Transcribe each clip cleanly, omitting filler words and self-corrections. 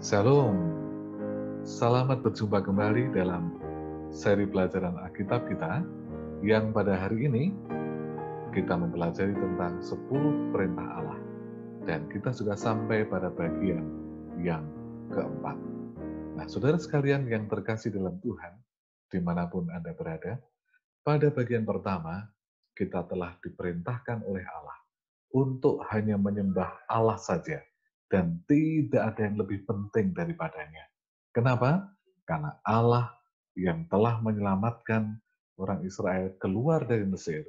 Shalom, selamat berjumpa kembali dalam seri pelajaran Alkitab kita yang pada hari ini kita mempelajari tentang 10 perintah Allah dan kita sudah sampai pada bagian yang keempat. Nah, saudara sekalian yang terkasih dalam Tuhan, dimanapun Anda berada, pada bagian pertama kita telah diperintahkan oleh Allah untuk hanya menyembah Allah saja dan tidak ada yang lebih penting daripadanya. Kenapa? Karena Allah yang telah menyelamatkan orang Israel keluar dari Mesir,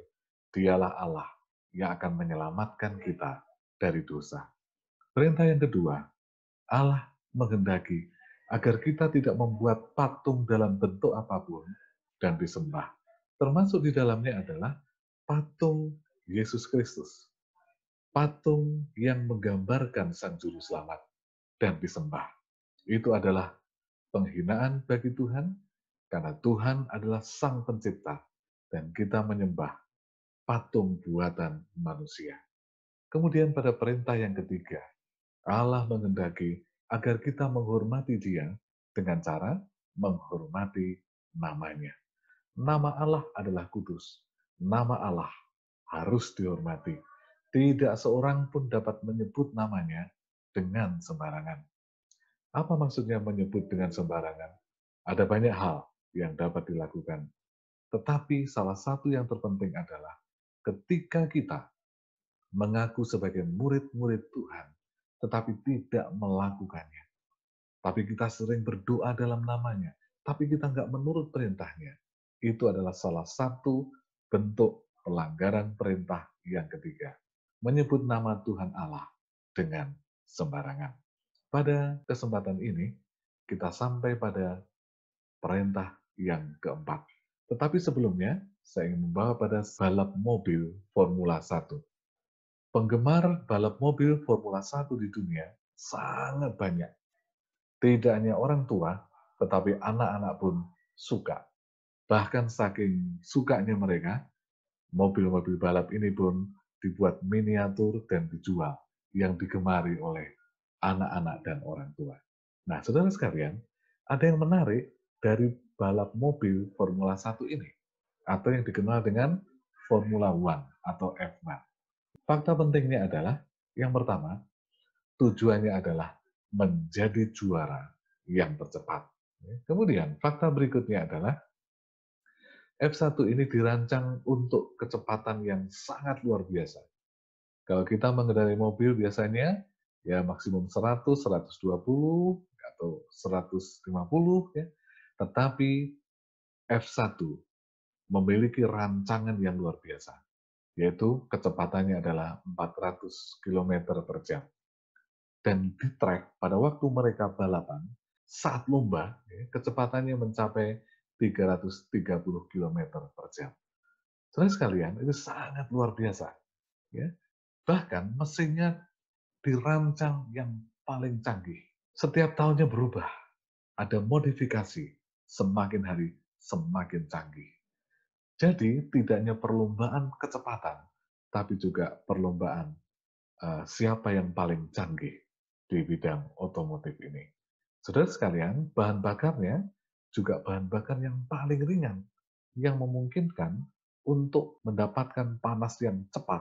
dialah Allah yang akan menyelamatkan kita dari dosa. Perintah yang kedua, Allah menghendaki agar kita tidak membuat patung dalam bentuk apapun dan disembah. Termasuk di dalamnya adalah patung Yesus Kristus. Patung yang menggambarkan Sang Juru Selamat dan disembah. Itu adalah penghinaan bagi Tuhan, karena Tuhan adalah Sang Pencipta, dan kita menyembah patung buatan manusia. Kemudian pada perintah yang ketiga, Allah menghendaki agar kita menghormati Dia dengan cara menghormati namanya. Nama Allah adalah kudus. Nama Allah harus dihormati. Tidak seorang pun dapat menyebut namanya dengan sembarangan. Apa maksudnya menyebut dengan sembarangan? Ada banyak hal yang dapat dilakukan. Tetapi salah satu yang terpenting adalah ketika kita mengaku sebagai murid-murid Tuhan, tetapi tidak melakukannya. Tapi kita sering berdoa dalam namanya, tapi kita nggak menurut perintahnya. Itu adalah salah satu bentuk pelanggaran perintah yang ketiga. Menyebut nama Tuhan Allah dengan sembarangan. Pada kesempatan ini, kita sampai pada perintah yang keempat. Tetapi sebelumnya, saya ingin membawa pada balap mobil Formula 1. Penggemar balap mobil Formula 1 di dunia sangat banyak. Tidak hanya orang tua, tetapi anak-anak pun suka. Bahkan saking sukanya mereka, mobil-mobil balap ini pun dibuat miniatur dan dijual yang digemari oleh anak-anak dan orang tua. Nah, saudara sekalian, ada yang menarik dari balap mobil Formula 1 ini, atau yang dikenal dengan Formula One atau F1. Fakta pentingnya adalah, yang pertama, tujuannya adalah menjadi juara yang tercepat. Kemudian, fakta berikutnya adalah F1 ini dirancang untuk kecepatan yang sangat luar biasa. Kalau kita mengendarai mobil biasanya ya maksimum 100, 120 atau 150 ya. Tetapi F1 memiliki rancangan yang luar biasa, yaitu kecepatannya adalah 400 km per jam. Dan di track pada waktu mereka balapan, saat lomba, ya, kecepatannya mencapai 330 km per jam. Saudara sekalian, itu sangat luar biasa. Ya. Bahkan mesinnya dirancang yang paling canggih. Setiap tahunnya berubah. Ada modifikasi. Semakin hari semakin canggih. Jadi tidak hanya perlombaan kecepatan, tapi juga perlombaan siapa yang paling canggih di bidang otomotif ini. Saudara sekalian, bahan bakarnya juga bahan bakar yang paling ringan, yang memungkinkan untuk mendapatkan panas yang cepat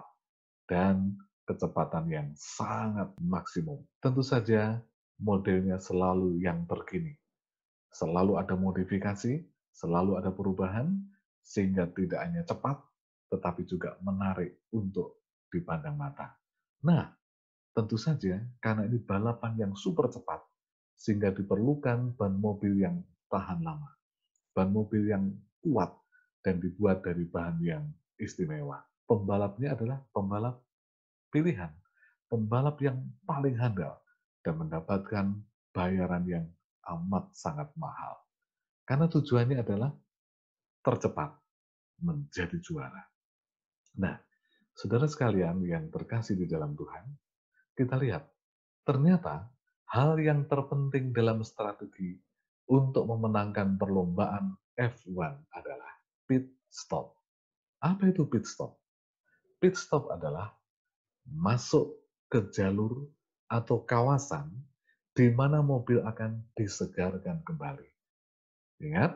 dan kecepatan yang sangat maksimum. Tentu saja modelnya selalu yang terkini. Selalu ada modifikasi, selalu ada perubahan, sehingga tidak hanya cepat, tetapi juga menarik untuk dipandang mata. Nah, tentu saja karena ini balapan yang super cepat, sehingga diperlukan ban mobil yang tahan lama. Ban mobil yang kuat dan dibuat dari bahan yang istimewa. Pembalapnya adalah pembalap pilihan, pembalap yang paling handal dan mendapatkan bayaran yang amat sangat mahal. Karena tujuannya adalah tercepat menjadi juara. Nah, saudara sekalian yang terkasih di dalam Tuhan, kita lihat, ternyata hal yang terpenting dalam strategi untuk memenangkan perlombaan F1 adalah pit stop. Apa itu pit stop? Pit stop adalah masuk ke jalur atau kawasan di mana mobil akan disegarkan kembali. Ingat,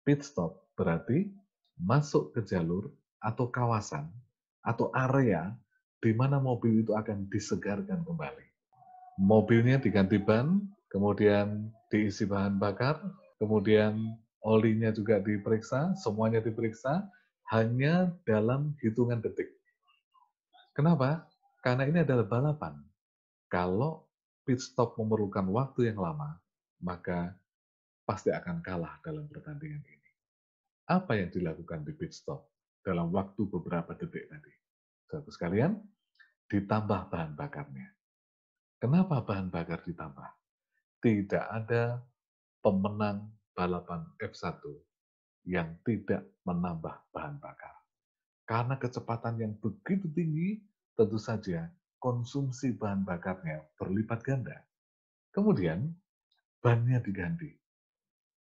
pit stop berarti masuk ke jalur atau kawasan atau area di mana mobil itu akan disegarkan kembali. Mobilnya diganti ban, kemudian diisi bahan bakar, kemudian olinya juga diperiksa, semuanya diperiksa hanya dalam hitungan detik. Kenapa? Karena ini adalah balapan. Kalau pit stop memerlukan waktu yang lama, maka pasti akan kalah dalam pertandingan ini. Apa yang dilakukan di pit stop dalam waktu beberapa detik tadi? Saudara sekalian, ditambah bahan bakarnya. Kenapa bahan bakar ditambah? Tidak ada pemenang balapan F1 yang tidak menambah bahan bakar. Karena kecepatan yang begitu tinggi, tentu saja konsumsi bahan bakarnya berlipat ganda. Kemudian, bannya diganti.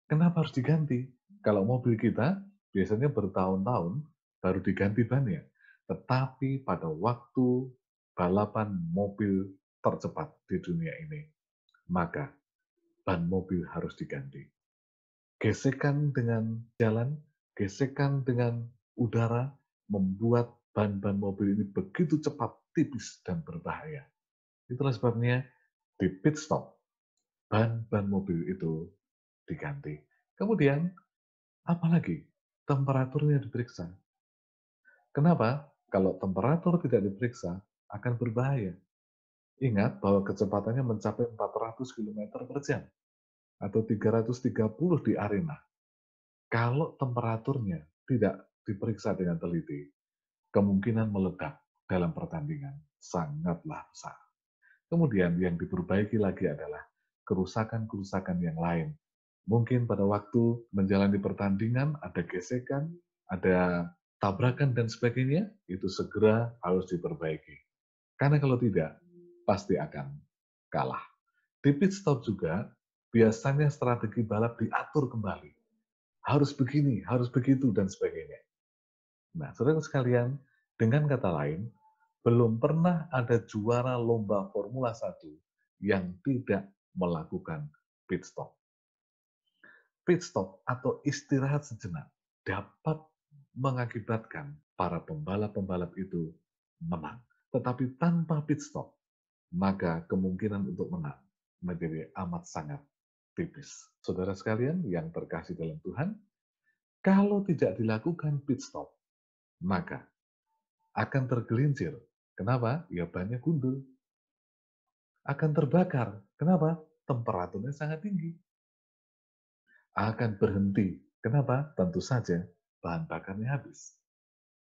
Kenapa harus diganti? Kalau mobil kita biasanya bertahun-tahun baru diganti bannya. Tetapi pada waktu balapan mobil tercepat di dunia ini, maka ban mobil harus diganti. Gesekan dengan jalan, gesekan dengan udara, membuat ban-ban mobil ini begitu cepat, tipis, dan berbahaya. Itulah sebabnya di pit stop, ban-ban mobil itu diganti. Kemudian, apalagi temperaturnya diperiksa. Kenapa? Kalau temperatur tidak diperiksa, akan berbahaya. Ingat bahwa kecepatannya mencapai 400 km per jam atau 330 di arena. Kalau temperaturnya tidak diperiksa dengan teliti, kemungkinan meledak dalam pertandingan sangatlah besar. Kemudian yang diperbaiki lagi adalah kerusakan-kerusakan yang lain. Mungkin pada waktu menjalani pertandingan ada gesekan, ada tabrakan dan sebagainya, itu segera harus diperbaiki. Karena kalau tidak, pasti akan kalah. Di pit stop juga, biasanya strategi balap diatur kembali. Harus begini, harus begitu, dan sebagainya. Nah, saudara sekalian, dengan kata lain, belum pernah ada juara lomba Formula 1 yang tidak melakukan pit stop. Pit stop atau istirahat sejenak dapat mengakibatkan para pembalap-pembalap itu menang. Tetapi tanpa pit stop, maka kemungkinan untuk menang menjadi amat sangat tipis. Saudara sekalian yang terkasih dalam Tuhan, kalau tidak dilakukan pit stop, maka akan tergelincir. Kenapa? Ya bannya gundul. Akan terbakar. Kenapa? Temperaturnya sangat tinggi. Akan berhenti. Kenapa? Tentu saja bahan bakarnya habis.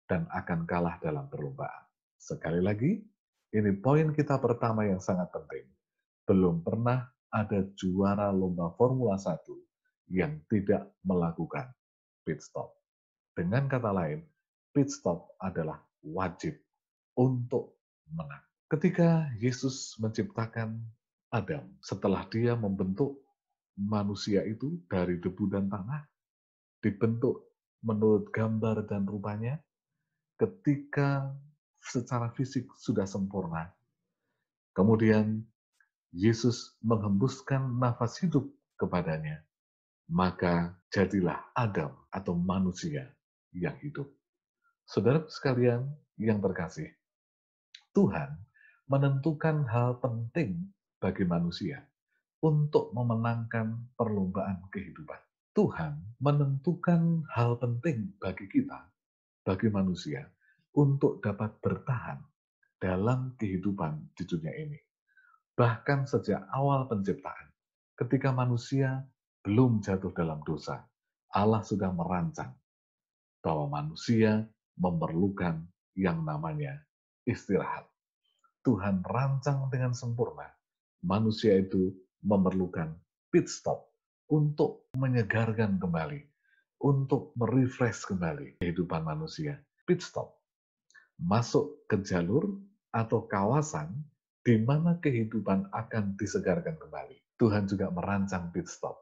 Dan akan kalah dalam perlombaan. Sekali lagi, ini poin kita pertama yang sangat penting. Belum pernah ada juara lomba Formula 1 yang tidak melakukan pit stop. Dengan kata lain, pit stop adalah wajib untuk menang. Ketika Yesus menciptakan Adam, setelah dia membentuk manusia itu dari debu dan tanah, dibentuk menurut gambar dan rupanya, ketika secara fisik sudah sempurna, kemudian Yesus menghembuskan nafas hidup kepadanya, maka jadilah Adam atau manusia yang hidup. Saudara sekalian yang terkasih, Tuhan menentukan hal penting bagi manusia untuk memenangkan perlombaan kehidupan. Tuhan menentukan hal penting bagi kita, bagi manusia, untuk dapat bertahan dalam kehidupan di dunia ini. Bahkan sejak awal penciptaan, ketika manusia belum jatuh dalam dosa, Allah sudah merancang bahwa manusia memerlukan yang namanya istirahat. Tuhan rancang dengan sempurna. Manusia itu memerlukan pit stop untuk menyegarkan kembali, untuk merefresh kembali kehidupan manusia. Pit stop, masuk ke jalur atau kawasan di mana kehidupan akan disegarkan kembali. Tuhan juga merancang pit stop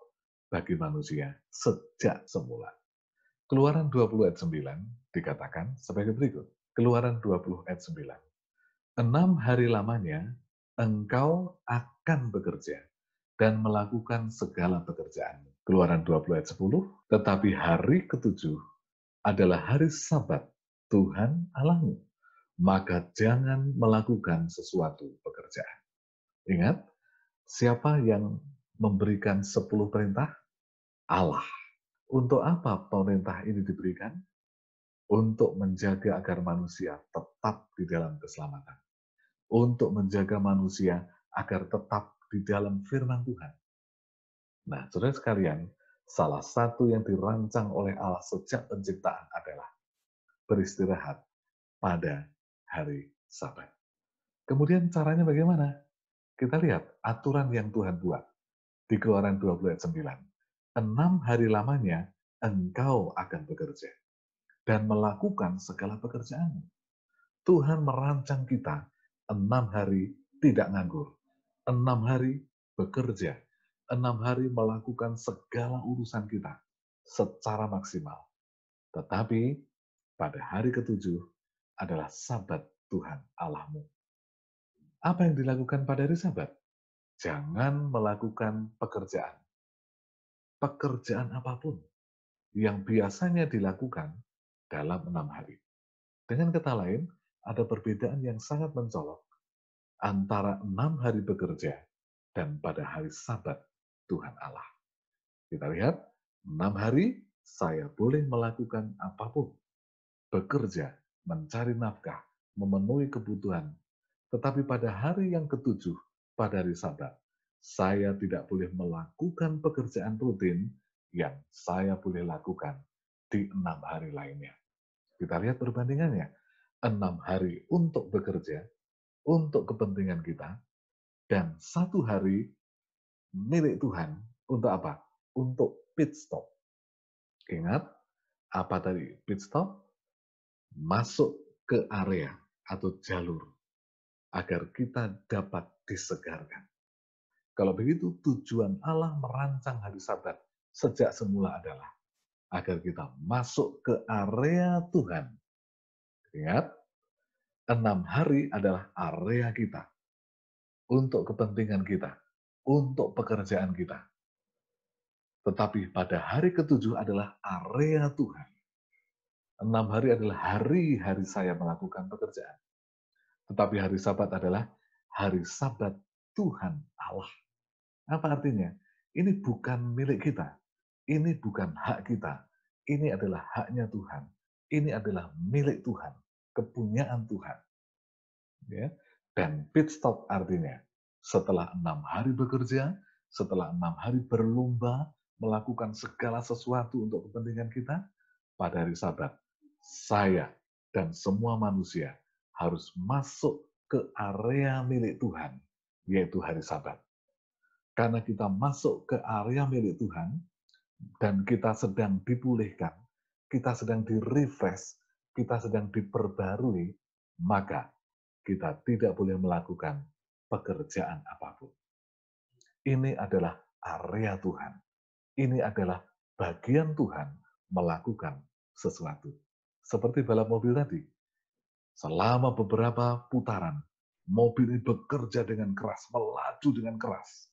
bagi manusia sejak semula. Keluaran 20 ayat 9 dikatakan sebagai berikut. Keluaran 20 ayat 9. 6 hari lamanya engkau akan bekerja dan melakukan segala pekerjaan. Keluaran 20 ayat 10, tetapi hari ketujuh adalah hari Sabat Tuhan Allahmu, maka jangan melakukan sesuatu pekerjaan. Ingat, siapa yang memberikan 10 perintah? Allah. Untuk apa perintah ini diberikan? Untuk menjaga agar manusia tetap di dalam keselamatan. Untuk menjaga manusia agar tetap di dalam firman Tuhan. Nah, saudara sekalian, salah satu yang dirancang oleh Allah sejak penciptaan adalah beristirahat pada hari Sabat. Kemudian caranya bagaimana? Kita lihat aturan yang Tuhan buat di Keluaran 20 ayat 9. 6 hari lamanya engkau akan bekerja dan melakukan segala pekerjaanmu. Tuhan merancang kita 6 hari tidak nganggur, 6 hari bekerja, 6 hari melakukan segala urusan kita secara maksimal. Tetapi pada hari ketujuh adalah Sabat Tuhan Allahmu. Apa yang dilakukan pada hari Sabat? Jangan melakukan pekerjaan. Pekerjaan apapun yang biasanya dilakukan dalam 6 hari. Dengan kata lain, ada perbedaan yang sangat mencolok antara 6 hari bekerja dan pada hari Sabat Tuhan Allah. Kita lihat, 6 hari saya boleh melakukan apapun, bekerja, mencari nafkah, memenuhi kebutuhan. Tetapi pada hari yang ketujuh, pada hari Sabat, saya tidak boleh melakukan pekerjaan rutin yang saya boleh lakukan di 6 hari lainnya. Kita lihat perbandingannya. 6 hari untuk bekerja, untuk kepentingan kita, dan 1 hari milik Tuhan untuk apa? Untuk pit stop. Ingat, apa tadi pit stop? Masuk ke area atau jalur agar kita dapat disegarkan. Kalau begitu, tujuan Allah merancang hari Sabat sejak semula adalah agar kita masuk ke area Tuhan. Ingat, 6 hari adalah area kita untuk kepentingan kita, untuk pekerjaan kita. Tetapi pada hari ketujuh adalah area Tuhan. 6 hari adalah hari-hari saya melakukan pekerjaan. Tetapi hari Sabat adalah hari Sabat Tuhan Allah. Apa artinya? Ini bukan milik kita. Ini bukan hak kita. Ini adalah haknya Tuhan. Ini adalah milik Tuhan. Kepunyaan Tuhan. Ya. Dan pit stop artinya setelah 6 hari bekerja, setelah 6 hari berlomba, melakukan segala sesuatu untuk kepentingan kita, pada hari Sabat, saya dan semua manusia harus masuk ke area milik Tuhan, yaitu hari Sabat. Karena kita masuk ke area milik Tuhan, dan kita sedang dipulihkan, kita sedang di-refresh, kita sedang diperbarui, maka kita tidak boleh melakukan pekerjaan apapun. Ini adalah area Tuhan. Ini adalah bagian Tuhan melakukan sesuatu. Seperti balap mobil tadi. Selama beberapa putaran, mobil ini bekerja dengan keras, melaju dengan keras.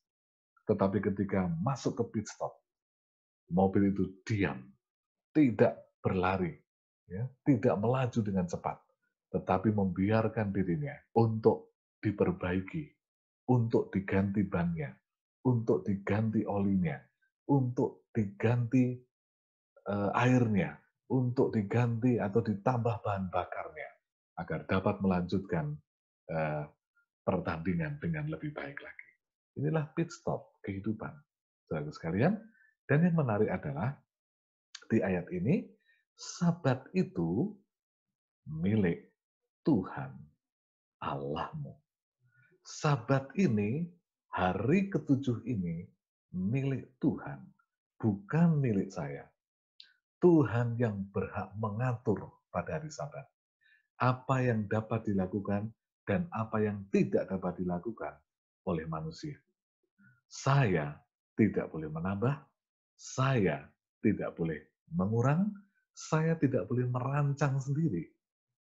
Tetapi ketika masuk ke pit stop, mobil itu diam, tidak berlari, ya, tidak melaju dengan cepat, tetapi membiarkan dirinya untuk diperbaiki, untuk diganti bannya, untuk diganti olinya, untuk diganti airnya, untuk diganti atau ditambah bahan bakarnya, agar dapat melanjutkan eh, pertandingan dengan lebih baik lagi. Inilah pit stop kehidupan, saudara sekalian. Dan yang menarik adalah di ayat ini, Sabat itu milik Tuhan Allahmu. Sabat ini, hari ketujuh ini, milik Tuhan, bukan milik saya. Tuhan yang berhak mengatur pada hari Sabat. Apa yang dapat dilakukan dan apa yang tidak dapat dilakukan oleh manusia. Saya tidak boleh menambah, saya tidak boleh mengurang, saya tidak boleh merancang sendiri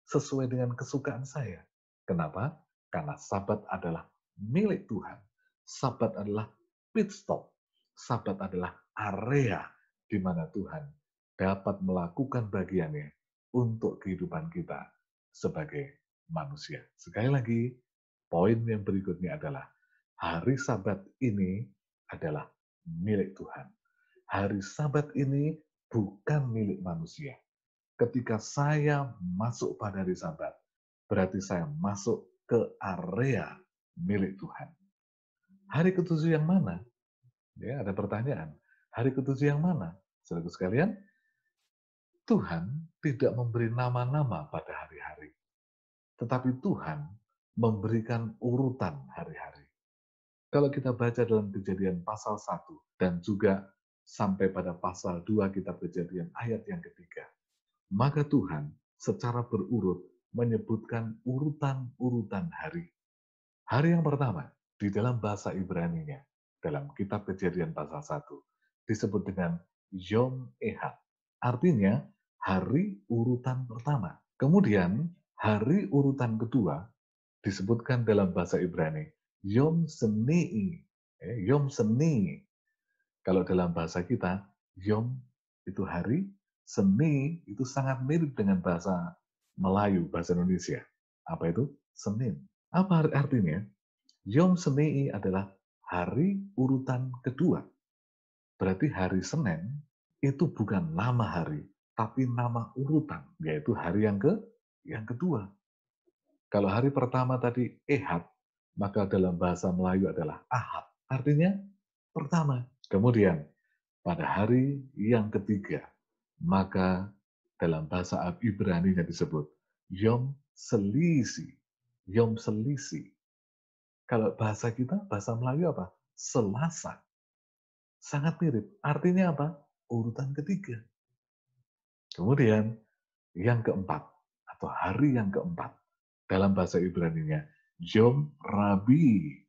sesuai dengan kesukaan saya. Kenapa? Karena Sabat adalah milik Tuhan. Sabat adalah pit stop. Sabat adalah area di mana Tuhan dapat melakukan bagiannya untuk kehidupan kita sebagai manusia. Sekali lagi, poin yang berikutnya adalah hari Sabat ini adalah milik Tuhan. Hari Sabat ini bukan milik manusia. Ketika saya masuk pada hari Sabat, berarti saya masuk ke area milik Tuhan. Hari ketujuh yang mana? Ya, ada pertanyaan. Hari ketujuh yang mana? Saudara sekalian, Tuhan tidak memberi nama-nama pada hari-hari. Tetapi Tuhan memberikan urutan hari-hari. Kalau kita baca dalam Kejadian pasal 1 dan juga sampai pada pasal 2 kitab Kejadian ayat yang ketiga, maka Tuhan secara berurut menyebutkan urutan-urutan hari. Hari yang pertama, di dalam bahasa Ibrani-nya, dalam kitab Kejadian pasal 1, disebut dengan Yom Ehad. Artinya, hari urutan pertama. Kemudian, hari urutan kedua disebutkan dalam bahasa Ibrani, Yom Seni. Yom Seni. Kalau dalam bahasa kita, Yom itu hari, Seni itu sangat mirip dengan bahasa Melayu, bahasa Indonesia. Apa itu? Senin. Apa artinya? Yom Seni adalah hari urutan kedua. Berarti hari Senin itu bukan nama hari, tapi nama urutan, yaitu hari yang kedua. Kalau hari pertama tadi Ehad, maka dalam bahasa Melayu adalah Ahad. Artinya pertama. Kemudian pada hari yang ketiga, maka dalam bahasa Ibrani-nya disebut Yom Selisi. Yom Selisi. Kalau bahasa kita, bahasa Melayu apa? Selasa. Sangat mirip. Artinya apa? Urutan ketiga. Kemudian yang keempat, atau hari yang keempat, dalam bahasa Ibrani-nya, Yom Rabi.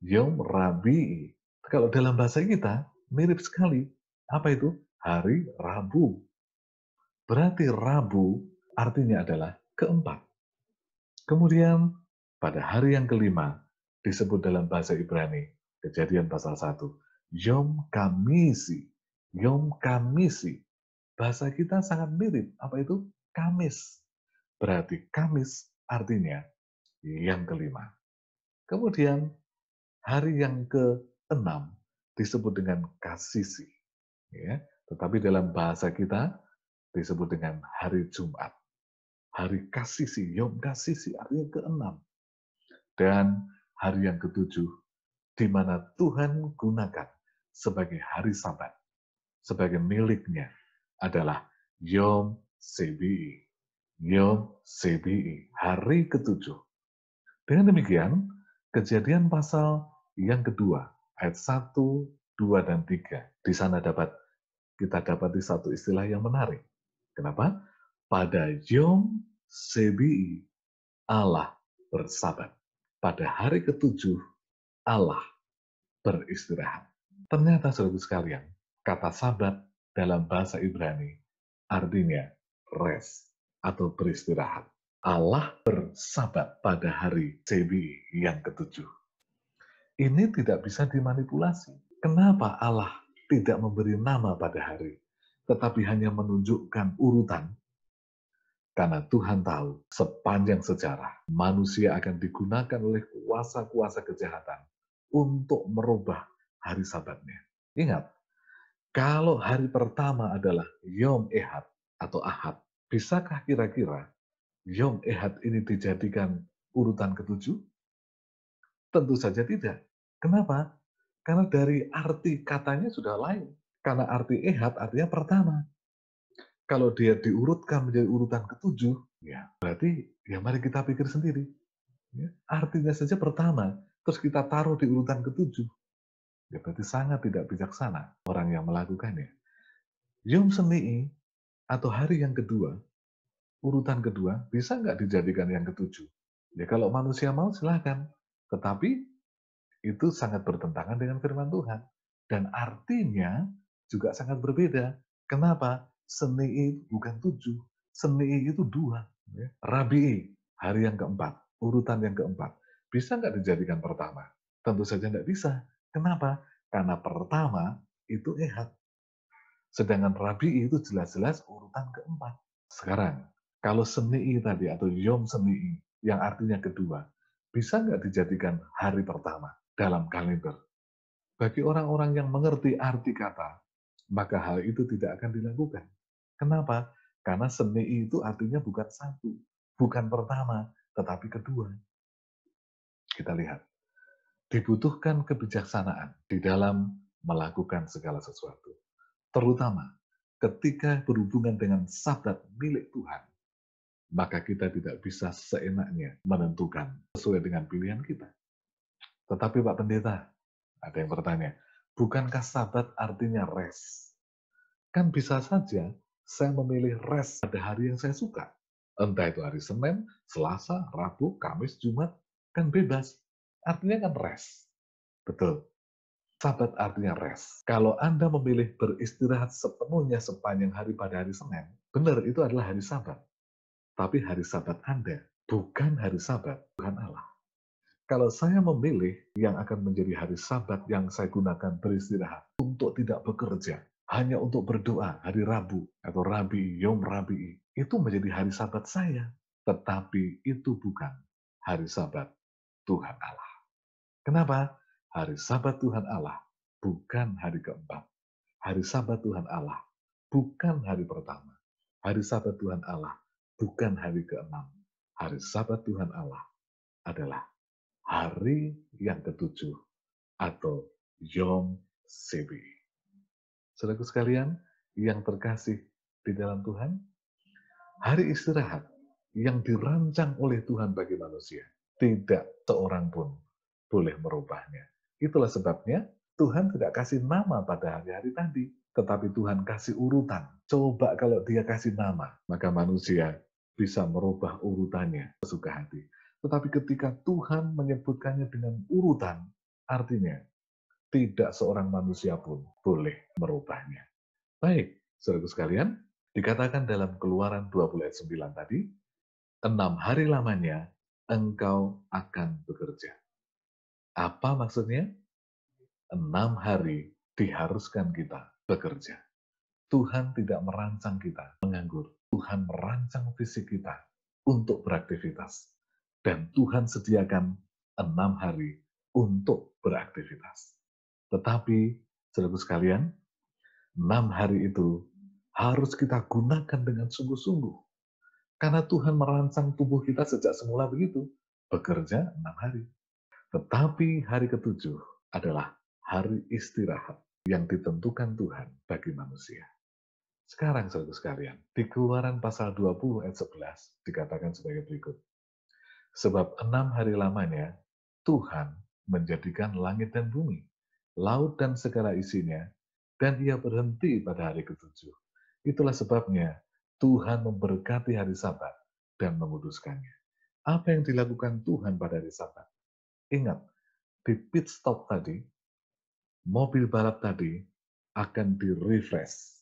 Yom Rabi. Kalau dalam bahasa kita, mirip sekali. Apa itu? Hari Rabu. Berarti Rabu artinya adalah keempat. Kemudian pada hari yang kelima, disebut dalam bahasa Ibrani, Kejadian pasal 1, Yom Kamisi. Yom Kamisi. Bahasa kita sangat mirip. Apa itu? Kamis. Berarti Kamis artinya yang kelima. Kemudian hari yang keenam disebut dengan Kasisi. Ya, tetapi dalam bahasa kita disebut dengan hari Jumat. Hari Kasisi, Yom Kasisi artinya keenam. Dan hari yang ketujuh, di mana Tuhan gunakan sebagai hari Sabat, sebagai miliknya, adalah Yom Sebi'i. Yom Sebi'i, hari ketujuh. Dengan demikian, Kejadian pasal yang kedua, ayat 1, 2, dan 3. Di sana kita dapati satu istilah yang menarik. Kenapa? Pada Yom Sebi'i, Allah bersabat. Pada hari ketujuh, Allah beristirahat. Ternyata saudara sekalian, kata sabat dalam bahasa Ibrani artinya rest atau beristirahat. Allah bersabat pada hari Sebi yang ketujuh. Ini tidak bisa dimanipulasi. Kenapa Allah tidak memberi nama pada hari, tetapi hanya menunjukkan urutan? Karena Tuhan tahu sepanjang sejarah manusia akan digunakan oleh kuasa-kuasa kejahatan untuk merubah hari Sabatnya. Ingat, kalau hari pertama adalah Yom Ehad atau Ahad, bisakah kira-kira Yom Ehad ini dijadikan urutan ketujuh? Tentu saja tidak. Kenapa? Karena dari arti katanya sudah lain. Karena arti Ehad artinya pertama. Kalau dia diurutkan menjadi urutan ketujuh, ya berarti ya mari kita pikir sendiri. Ya, artinya saja pertama, terus kita taruh di urutan ketujuh. Ya berarti sangat tidak bijaksana orang yang melakukannya. Yom Semi'i atau hari yang kedua, urutan kedua, bisa nggak dijadikan yang ketujuh? Ya kalau manusia mau silahkan. Tetapi itu sangat bertentangan dengan firman Tuhan. Dan artinya juga sangat berbeda. Kenapa? Seni bukan 7, seni itu 2. Ya. Rabi'i, hari yang keempat, urutan yang keempat. Bisa nggak dijadikan pertama? Tentu saja nggak bisa. Kenapa? Karena pertama itu Ehad. Sedangkan Rabi'i itu jelas-jelas urutan keempat. Sekarang, kalau Seni'i tadi atau Yom Seni'i yang artinya kedua, bisa nggak dijadikan hari pertama dalam kalender? Bagi orang-orang yang mengerti arti kata, maka hal itu tidak akan dilakukan. Kenapa? Karena Seni'i itu artinya bukan satu, bukan pertama, tetapi kedua. Kita lihat, dibutuhkan kebijaksanaan di dalam melakukan segala sesuatu. Terutama ketika berhubungan dengan sabat milik Tuhan, maka kita tidak bisa seenaknya menentukan sesuai dengan pilihan kita. Tetapi Pak Pendeta, ada yang bertanya, bukankah sabat artinya rest? Kan bisa saja saya memilih rest pada hari yang saya suka. Entah itu hari Senin, Selasa, Rabu, Kamis, Jumat, kan bebas. Artinya kan rest. Betul. Sabat artinya rest. Kalau Anda memilih beristirahat sepenuhnya sepanjang hari pada hari Senin, benar itu adalah hari Sabat. Tapi hari Sabat Anda bukan hari Sabat Tuhan Allah. Kalau saya memilih yang akan menjadi hari Sabat yang saya gunakan beristirahat untuk tidak bekerja, hanya untuk berdoa hari Rabu atau Rabi, Yom Rabi, itu menjadi hari Sabat saya. Tetapi itu bukan hari Sabat Tuhan Allah. Kenapa? Hari Sabat Tuhan Allah bukan hari keempat. Hari Sabat Tuhan Allah bukan hari pertama. Hari Sabat Tuhan Allah bukan hari keenam. Hari Sabat Tuhan Allah adalah hari yang ketujuh atau Yom Sebi. Saudaraku sekalian yang terkasih di dalam Tuhan, hari istirahat yang dirancang oleh Tuhan bagi manusia, tidak seorang pun boleh merubahnya. Itulah sebabnya Tuhan tidak kasih nama pada hari-hari tadi, tetapi Tuhan kasih urutan. Coba kalau dia kasih nama, maka manusia bisa merubah urutannya sesuka hati. Tetapi ketika Tuhan menyebutkannya dengan urutan, artinya tidak seorang manusia pun boleh merubahnya. Baik, saudaraku sekalian, dikatakan dalam Keluaran 20 ayat 9 tadi, 6 hari lamanya engkau akan bekerja. Apa maksudnya? 6 hari diharuskan kita bekerja. Tuhan tidak merancang kita menganggur. Tuhan merancang fisik kita untuk beraktivitas. Dan Tuhan sediakan 6 hari untuk beraktivitas. Tetapi, saudaraku sekalian, 6 hari itu harus kita gunakan dengan sungguh-sungguh. Karena Tuhan merancang tubuh kita sejak semula begitu. Bekerja 6 hari. Tetapi hari ketujuh adalah hari istirahat yang ditentukan Tuhan bagi manusia. Sekarang, saudara sekalian, di Keluaran pasal 20 ayat 11 dikatakan sebagai berikut. Sebab 6 hari lamanya Tuhan menjadikan langit dan bumi, laut dan segala isinya, dan ia berhenti pada hari ketujuh. Itulah sebabnya Tuhan memberkati hari Sabat dan menguduskannya. Apa yang dilakukan Tuhan pada hari Sabat? Ingat, di pit stop tadi, mobil balap tadi akan di-refresh.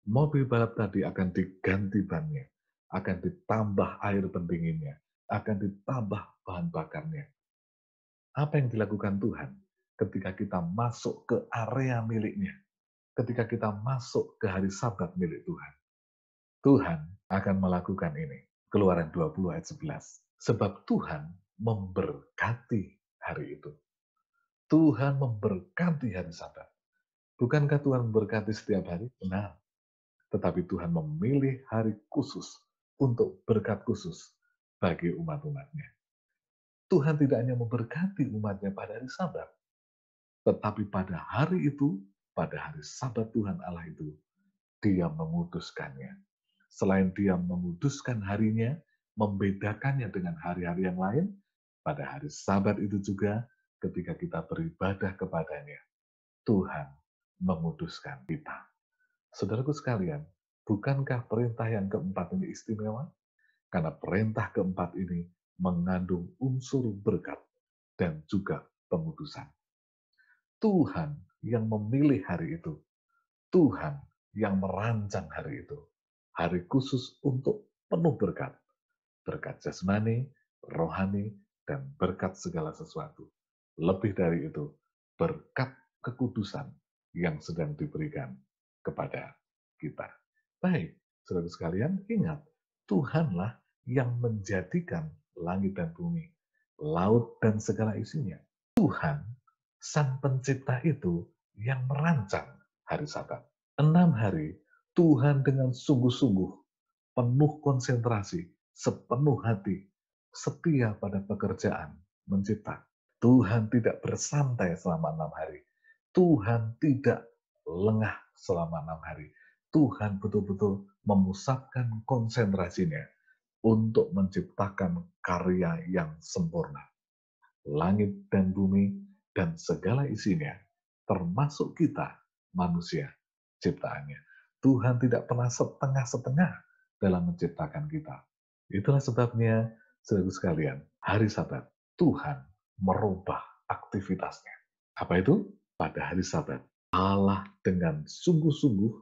Mobil balap tadi akan diganti bannya, akan ditambah air pendinginnya, akan ditambah bahan bakarnya. Apa yang dilakukan Tuhan ketika kita masuk ke area miliknya, ketika kita masuk ke hari Sabat milik Tuhan? Tuhan akan melakukan ini. Keluaran 20 ayat 11. Sebab Tuhan memberkati hari itu. Tuhan memberkati hari Sabat. Bukankah Tuhan memberkati setiap hari? Benar. Tetapi Tuhan memilih hari khusus untuk berkat khusus bagi umat-umatnya. Tuhan tidak hanya memberkati umatnya pada hari Sabat, tetapi pada hari itu, pada hari Sabat Tuhan Allah itu, dia menguduskannya. Selain dia menguduskan harinya, membedakannya dengan hari-hari yang lain, pada hari Sabat itu juga ketika kita beribadah kepadanya, Tuhan menguduskan kita. Saudaraku sekalian, bukankah perintah yang keempat ini istimewa? Karena perintah keempat ini mengandung unsur berkat dan juga pengudusan. Tuhan yang memilih hari itu. Tuhan yang merancang hari itu. Hari khusus untuk penuh berkat. Berkat jasmani, rohani, dan berkat segala sesuatu. Lebih dari itu, berkat kekudusan yang sedang diberikan kepada kita. Baik, saudara sekalian, ingat, Tuhanlah yang menjadikan langit dan bumi, laut dan segala isinya. Tuhan, Sang Pencipta itu yang merancang hari Sabat. 6 hari, Tuhan dengan sungguh-sungguh, penuh konsentrasi, sepenuh hati, setia pada pekerjaan mencipta. Tuhan tidak bersantai selama 6 hari. Tuhan tidak lengah selama 6 hari. Tuhan betul-betul memusatkan konsentrasinya untuk menciptakan karya yang sempurna. Langit dan bumi dan segala isinya, termasuk kita, manusia, ciptaannya. Tuhan tidak pernah setengah-setengah dalam menciptakan kita. Itulah sebabnya, saudara sekalian, hari Sabat, Tuhan merubah aktivitasnya. Apa itu? Pada hari Sabat, Allah dengan sungguh-sungguh,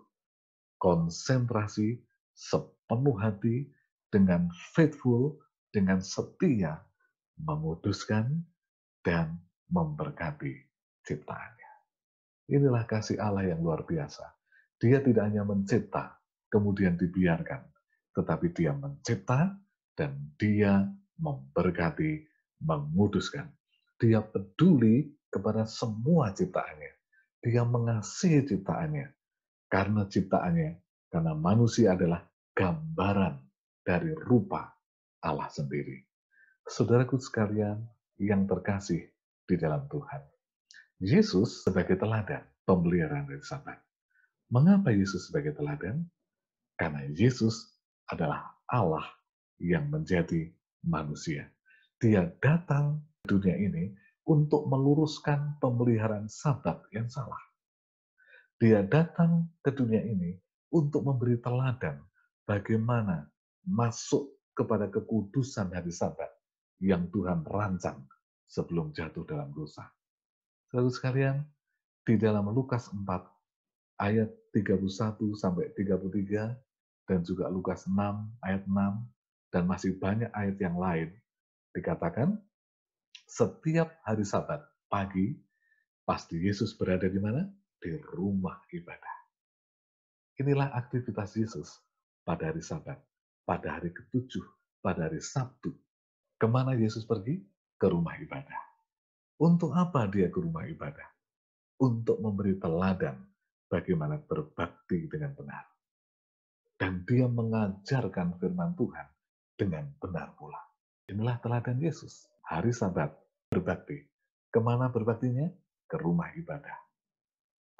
konsentrasi, sepenuh hati, dengan faithful, dengan setia, menguduskan dan memberkati ciptaannya. Inilah kasih Allah yang luar biasa. Dia tidak hanya mencipta, kemudian dibiarkan, tetapi dia mencipta dan dia memberkati, menguduskan. Dia peduli kepada semua ciptaannya. Dia mengasihi ciptaannya. Karena manusia adalah gambaran dari rupa Allah sendiri. Saudaraku sekalian yang terkasih di dalam Tuhan, Yesus sebagai teladan pemeliharaan dari Sabat. Mengapa Yesus sebagai teladan? Karena Yesus adalah Allah yang menjadi manusia. Dia datang ke dunia ini untuk meluruskan pemeliharaan Sabat yang salah. Dia datang ke dunia ini untuk memberi teladan bagaimana masuk kepada kekudusan hari Sabat yang Tuhan rancang sebelum jatuh dalam dosa. Saudara sekalian, di dalam Lukas 4 ayat 31 sampai 33 dan juga Lukas 6 ayat 6 dan masih banyak ayat yang lain dikatakan setiap hari Sabat pagi pasti Yesus berada di mana? Di rumah ibadah. Inilah aktivitas Yesus pada hari Sabat, pada hari ke-7, pada hari Sabtu. Kemana Yesus pergi? Ke rumah ibadah. Untuk apa dia ke rumah ibadah? Untuk memberi teladan bagaimana berbakti dengan benar. Dan dia mengajarkan firman Tuhan dengan benar pula. Inilah teladan Yesus. Hari Sabat berbakti. Kemana berbaktinya? Ke rumah ibadah.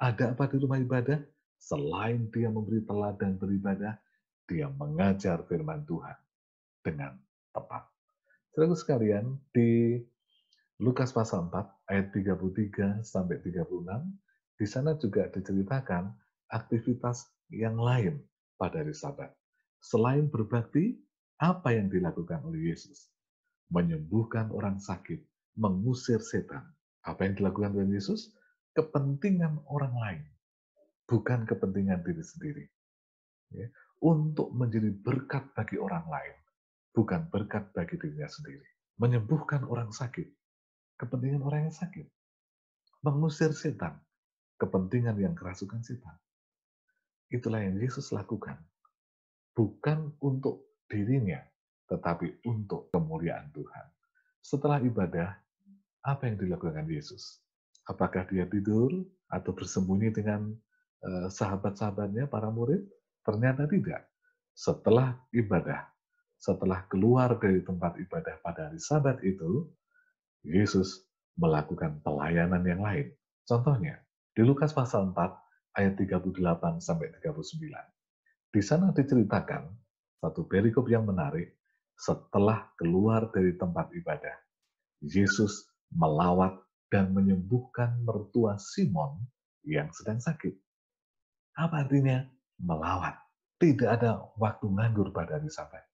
Ada apa di rumah ibadah? Selain dia memberi teladan beribadah, dia mengajar firman Tuhan dengan tepat. Saudara sekalian, di Lukas pasal 4 ayat 33 sampai 36, di sana juga diceritakan aktivitas yang lain pada hari Sabat. Selain berbakti, apa yang dilakukan oleh Yesus? Menyembuhkan orang sakit, mengusir setan. Apa yang dilakukan oleh Yesus? Kepentingan orang lain, bukan kepentingan diri sendiri. Ya, untuk menjadi berkat bagi orang lain, bukan berkat bagi dirinya sendiri. Menyembuhkan orang sakit, kepentingan orang yang sakit. Mengusir setan, kepentingan yang kerasukan setan. Itulah yang Yesus lakukan. Bukan untuk dirinya, tetapi untuk kemuliaan Tuhan. Setelah ibadah, apa yang dilakukan Yesus? Apakah dia tidur atau bersembunyi dengan sahabat-sahabatnya, para murid? Ternyata tidak. Setelah ibadah, setelah keluar dari tempat ibadah pada hari Sabat itu, Yesus melakukan pelayanan yang lain. Contohnya, di Lukas pasal 4 ayat 38 sampai 39. Di sana diceritakan satu perikop yang menarik. Setelah keluar dari tempat ibadah, Yesus melawat dan menyembuhkan mertua Simon yang sedang sakit. Apa artinya melawat? Tidak ada waktu nganggur pada hari Sabat.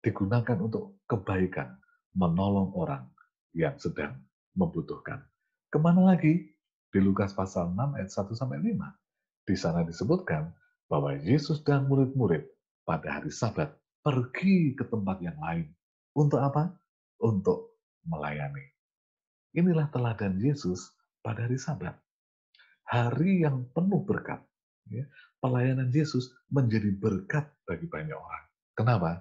Digunakan untuk kebaikan, menolong orang yang sedang membutuhkan. Kemana lagi? Di Lukas pasal 6 ayat 1 sampai 5. Di sana disebutkan bahwa Yesus dan murid-murid pada hari Sabat pergi ke tempat yang lain. Untuk apa? Untuk melayani. Inilah teladan Yesus pada hari Sabat. hari yang penuh berkat. Ya. Pelayanan Yesus menjadi berkat bagi banyak orang. Kenapa?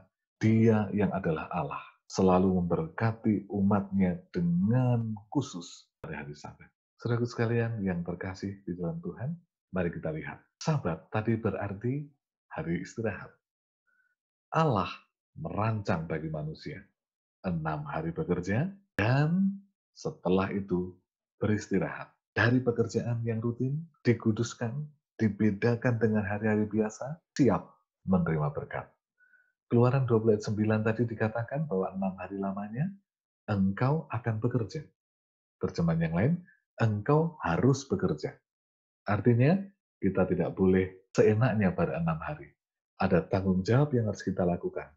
Dia yang adalah Allah selalu memberkati umatnya dengan khusus pada hari Sabat. Saudaraku sekalian yang terkasih di dalam Tuhan, mari kita lihat. Sabat tadi berarti hari istirahat. Allah merancang bagi manusia 6 hari bekerja dan setelah itu beristirahat. Dari pekerjaan yang rutin, dikuduskan, dibedakan dengan hari-hari biasa, siap menerima berkat. Keluaran 12 ayat 9 tadi dikatakan bahwa 6 hari lamanya engkau akan bekerja. Terjemahan yang lain, engkau harus bekerja. Artinya, kita tidak boleh seenaknya pada 6 hari. Ada tanggung jawab yang harus kita lakukan,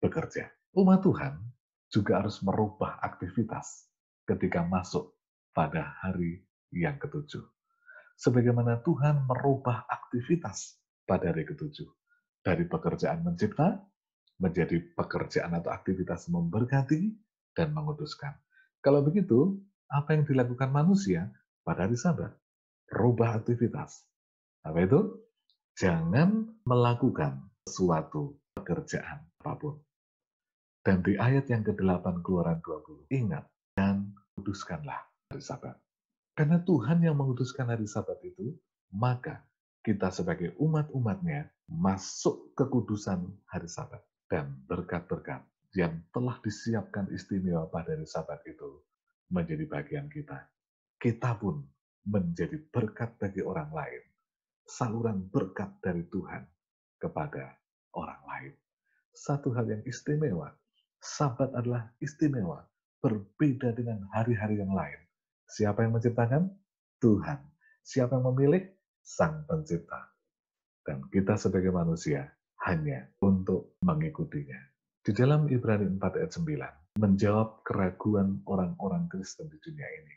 bekerja. Umat Tuhan juga harus merubah aktivitas ketika masuk pada hari yang ketujuh. Sebagaimana Tuhan merubah aktivitas pada hari ketujuh. Dari pekerjaan mencipta, menjadi pekerjaan atau aktivitas memberkati dan menguduskan. Kalau begitu, apa yang dilakukan manusia pada hari Sabat? Rubah aktivitas. Apa itu? Jangan melakukan suatu pekerjaan apapun. Dan di ayat yang ke-8 Keluaran 20, ingat dan kuduskanlah hari Sabat. Karena Tuhan yang menguduskan hari Sabat itu, maka kita sebagai umat-umatnya masuk kekudusan hari Sabat. Dan berkat-berkat yang telah disiapkan istimewa pada hari Sabat itu menjadi bagian kita. Kita pun menjadi berkat bagi orang lain. Saluran berkat dari Tuhan kepada orang lain. Satu hal yang istimewa, Sabat adalah istimewa, berbeda dengan hari-hari yang lain. Siapa yang menciptakan? Tuhan. Siapa yang memilih? Sang Pencipta. Dan kita sebagai manusia hanya untuk mengikutinya. Di dalam Ibrani 4 ayat 9, menjawab keraguan orang-orang Kristen di dunia ini.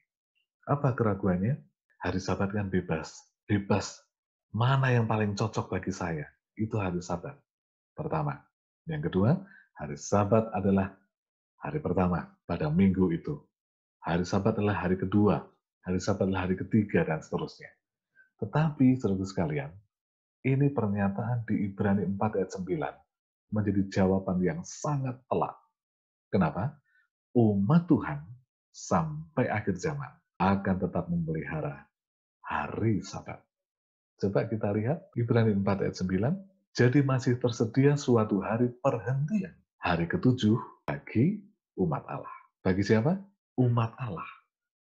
Apa keraguannya? Hari Sabat kan bebas. Bebas. Mana yang paling cocok bagi saya? Itu hari Sabat. Pertama. Yang kedua, hari Sabat adalah hari pertama pada minggu itu. Hari Sabat adalah hari kedua. Hari Sabat adalah hari ketiga, dan seterusnya. Tetapi, saudara sekalian, ini pernyataan di Ibrani 4 ayat 9 menjadi jawaban yang sangat telak. Kenapa? Umat Tuhan sampai akhir zaman akan tetap memelihara hari Sabat. Coba kita lihat Ibrani 4 ayat 9. Jadi masih tersedia suatu hari perhentian. Hari ketujuh bagi umat Allah. Bagi siapa? Umat Allah.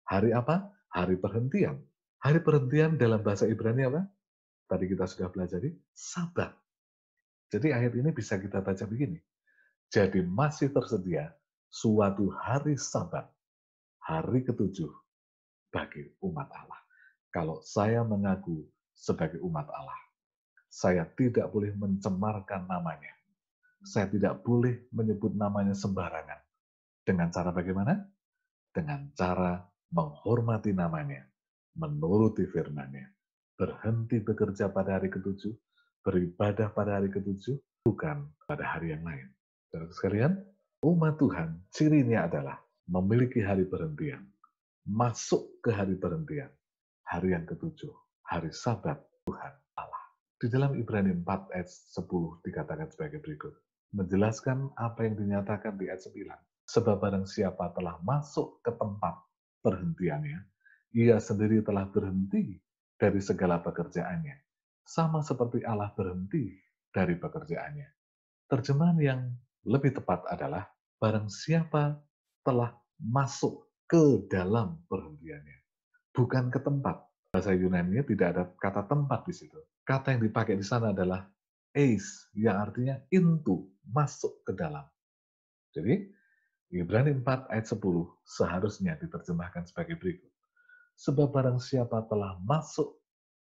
Hari apa? Hari perhentian. Hari perhentian dalam bahasa Ibrani apa? Tadi kita sudah pelajari, Sabat. Jadi ayat ini bisa kita baca begini. Jadi masih tersedia suatu hari Sabat, hari ketujuh bagi umat Allah. Kalau saya mengaku sebagai umat Allah, saya tidak boleh mencemarkan namanya. Saya tidak boleh menyebut namanya sembarangan. Dengan cara bagaimana? Dengan cara menghormati namanya, menuruti firman-Nya, berhenti bekerja pada hari ketujuh, beribadah pada hari ketujuh, bukan pada hari yang lain. Saudara sekalian, umat Tuhan cirinya adalah memiliki hari perhentian, masuk ke hari perhentian, hari yang ketujuh, hari Sabat Tuhan Allah. Di dalam Ibrani 4 ayat 10 dikatakan sebagai berikut, menjelaskan apa yang dinyatakan di ayat 9. Sebab barang siapa telah masuk ke tempat perhentiannya, ia sendiri telah berhenti dari segala pekerjaannya, sama seperti Allah berhenti dari pekerjaannya. Terjemahan yang lebih tepat adalah barang siapa telah masuk ke dalam perhentiannya, bukan ke tempat. Bahasa Yunani tidak ada kata tempat di situ. Kata yang dipakai di sana adalah eis, yang artinya into, masuk ke dalam. Jadi, Ibrani 4 ayat 10 seharusnya diterjemahkan sebagai berikut. Sebab barang siapa telah masuk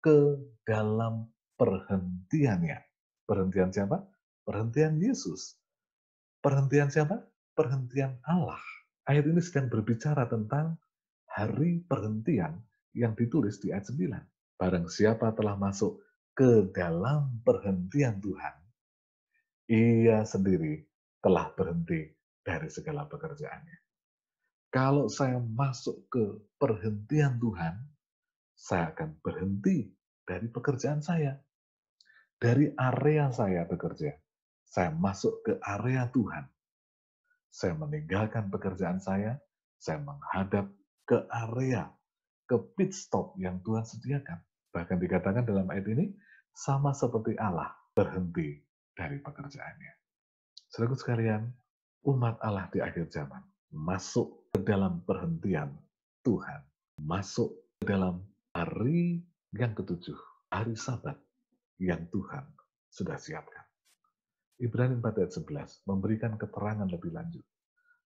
ke dalam perhentiannya. Perhentian siapa? Perhentian Yesus. Perhentian siapa? Perhentian Allah. Ayat ini sedang berbicara tentang hari perhentian yang ditulis di ayat 9. Barang siapa telah masuk ke dalam perhentian Tuhan, ia sendiri telah berhenti dari segala pekerjaannya. Kalau saya masuk ke perhentian Tuhan, Saya akan berhenti dari pekerjaan saya, dari area saya bekerja. Saya masuk ke area Tuhan. Saya meninggalkan pekerjaan saya menghadap ke area, ke pit stop yang Tuhan sediakan. Bahkan dikatakan dalam ayat ini, sama seperti Allah berhenti dari pekerjaannya. Saudaraku sekalian, umat Allah di akhir zaman masuk ke dalam perhentian Tuhan, masuk ke dalam hari yang ketujuh, hari Sabat yang Tuhan sudah siapkan. Ibrani 4 ayat 11 memberikan keterangan lebih lanjut.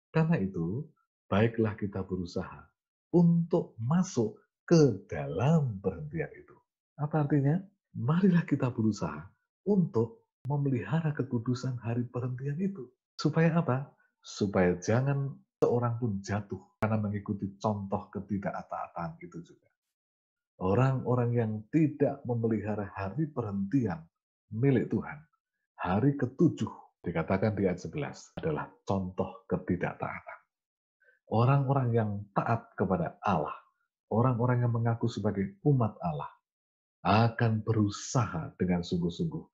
Karena itu, baiklah kita berusaha untuk masuk ke dalam perhentian itu. Apa artinya? Marilah kita berusaha untuk memelihara kekudusan hari perhentian itu. Supaya apa? Supaya jangan seorang pun jatuh karena mengikuti contoh ketidaktaatan itu juga. Orang-orang yang tidak memelihara hari perhentian milik Tuhan, hari ketujuh, dikatakan di ayat 11, adalah contoh ketidaktaatan. Orang-orang yang taat kepada Allah, orang-orang yang mengaku sebagai umat Allah, akan berusaha dengan sungguh-sungguh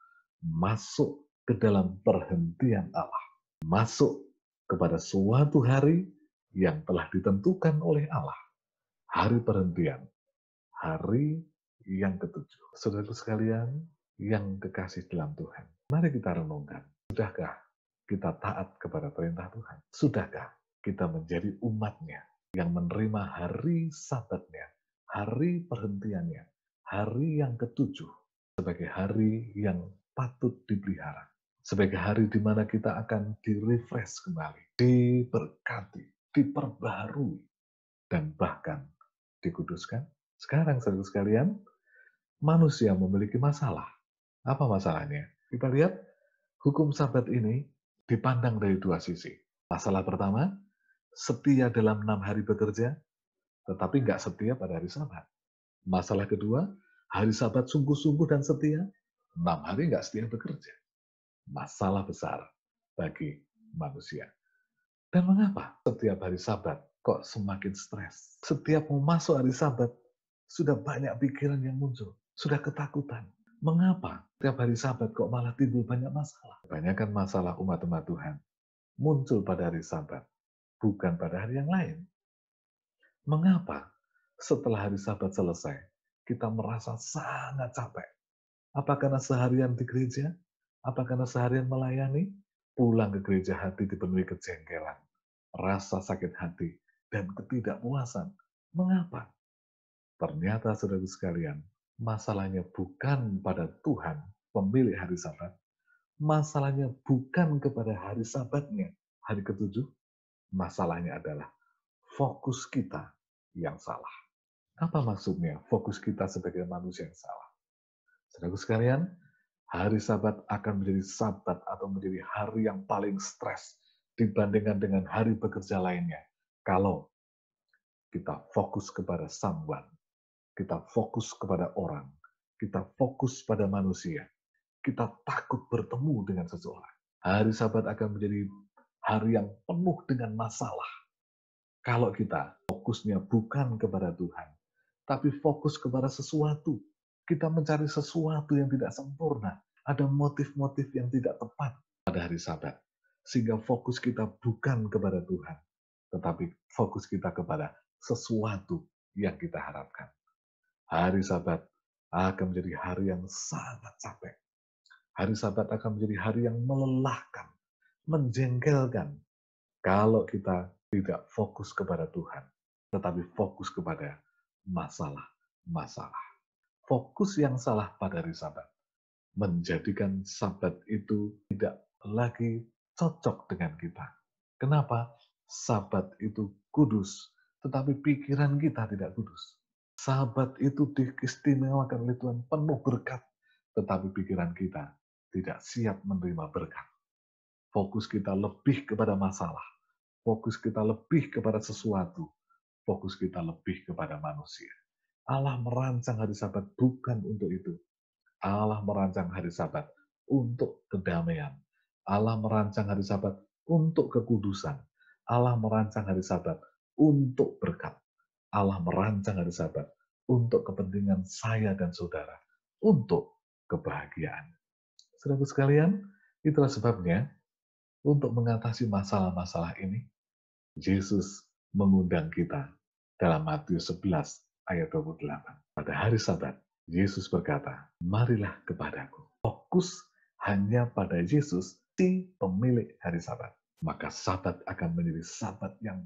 masuk ke dalam perhentian Allah, masuk kepada suatu hari yang telah ditentukan oleh Allah, hari perhentian, hari yang ketujuh. Saudara sekalian yang kekasih dalam Tuhan, mari kita renungkan, sudahkah kita taat kepada perintah Tuhan? Sudahkah kita menjadi umatnya yang menerima hari Sabatnya, hari perhentiannya, hari yang ketujuh sebagai hari yang patut dipelihara, sebagai hari di mana kita akan di-refresh kembali, diberkati, diperbaharui, dan bahkan dikuduskan? Sekarang, saudara sekalian, manusia memiliki masalah. Apa masalahnya? Kita lihat, hukum Sabat ini dipandang dari dua sisi. Masalah pertama, setia dalam 6 hari bekerja, tetapi nggak setia pada hari Sabat. Masalah kedua, hari Sabat sungguh-sungguh dan setia, 6 hari nggak setia bekerja. Masalah besar bagi manusia. Dan mengapa setiap hari Sabat kok semakin stres? Setiap mau masuk hari Sabat, sudah banyak pikiran yang muncul, sudah ketakutan. Mengapa setiap hari Sabat kok malah timbul banyak masalah? Kebanyakan masalah umat-umat Tuhan muncul pada hari Sabat, bukan pada hari yang lain. Mengapa setelah hari Sabat selesai, kita merasa sangat capek? Apa karena seharian di gereja? Apa karena seharian melayani? Pulang ke gereja hati dipenuhi kejengkelan, rasa sakit hati, dan ketidakpuasan. Mengapa? Ternyata saudara sekalian, masalahnya bukan pada Tuhan pemilik hari Sabat. Masalahnya bukan kepada hari Sabatnya, hari ketujuh. Masalahnya adalah fokus kita yang salah. Apa maksudnya fokus kita sebagai manusia yang salah? Saudara sekalian, hari Sabat akan menjadi Sabat atau menjadi hari yang paling stres dibandingkan dengan hari bekerja lainnya. Kalau kita fokus kepada someone, kita fokus kepada orang, kita fokus pada manusia, kita takut bertemu dengan seseorang. Hari Sabat akan menjadi hari yang penuh dengan masalah. Kalau kita fokusnya bukan kepada Tuhan, tapi fokus kepada sesuatu. Kita mencari sesuatu yang tidak sempurna. Ada motif-motif yang tidak tepat pada hari Sabat. Sehingga fokus kita bukan kepada Tuhan, tetapi fokus kita kepada sesuatu yang kita harapkan. Hari Sabat akan menjadi hari yang sangat capek. Hari Sabat akan menjadi hari yang melelahkan, menjengkelkan, kalau kita tidak fokus kepada Tuhan, tetapi fokus kepada masalah-masalah. Fokus yang salah pada hari Sabat menjadikan Sabat itu tidak lagi cocok dengan kita. Kenapa? Sabat itu kudus, tetapi pikiran kita tidak kudus. Sabat itu diistimewakan oleh Tuhan, penuh berkat, tetapi pikiran kita tidak siap menerima berkat. Fokus kita lebih kepada masalah, fokus kita lebih kepada sesuatu, fokus kita lebih kepada manusia. Allah merancang hari Sabat bukan untuk itu. Allah merancang hari Sabat untuk kedamaian. Allah merancang hari Sabat untuk kekudusan. Allah merancang hari Sabat untuk berkat. Allah merancang hari Sabat untuk kepentingan saya dan saudara, untuk kebahagiaan. Saudara sekalian, itulah sebabnya untuk mengatasi masalah-masalah ini, Yesus mengundang kita dalam Matius 11 ayat 28. Pada hari Sabat, Yesus berkata, "Marilah kepadaku." Fokus hanya pada Yesus, si pemilik hari Sabat. Maka Sabat akan menjadi Sabat yang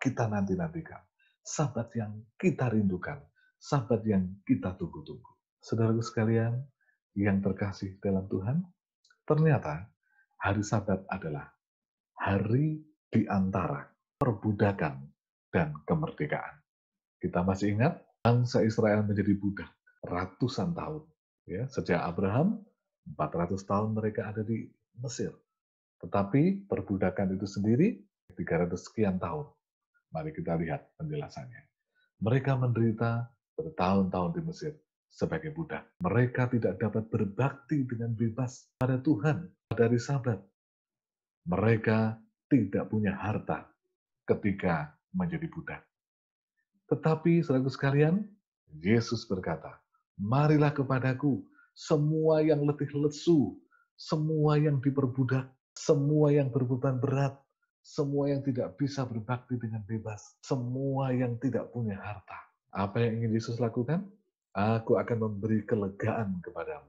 kita nanti-nantikan. Sabat yang kita rindukan. Sabat yang kita tunggu-tunggu. Saudaraku sekalian yang terkasih dalam Tuhan, ternyata hari Sabat adalah hari di antara perbudakan dan kemerdekaan. Kita masih ingat bangsa Israel menjadi budak ratusan tahun. Ya, sejak Abraham, 400 tahun mereka ada di Mesir. Tetapi perbudakan itu sendiri 300 sekian tahun. Mari kita lihat penjelasannya. Mereka menderita bertahun-tahun di Mesir sebagai budak. Mereka tidak dapat berbakti dengan bebas pada Tuhan pada hari Sabat. Mereka tidak punya harta ketika menjadi budak. Tetapi, saudaraku sekalian, Yesus berkata, "Marilah kepadaku, semua yang letih lesu, semua yang diperbudak, semua yang berbeban berat, semua yang tidak bisa berbakti dengan bebas, semua yang tidak punya harta." Apa yang ingin Yesus lakukan? Aku akan memberi kelegaan kepadamu.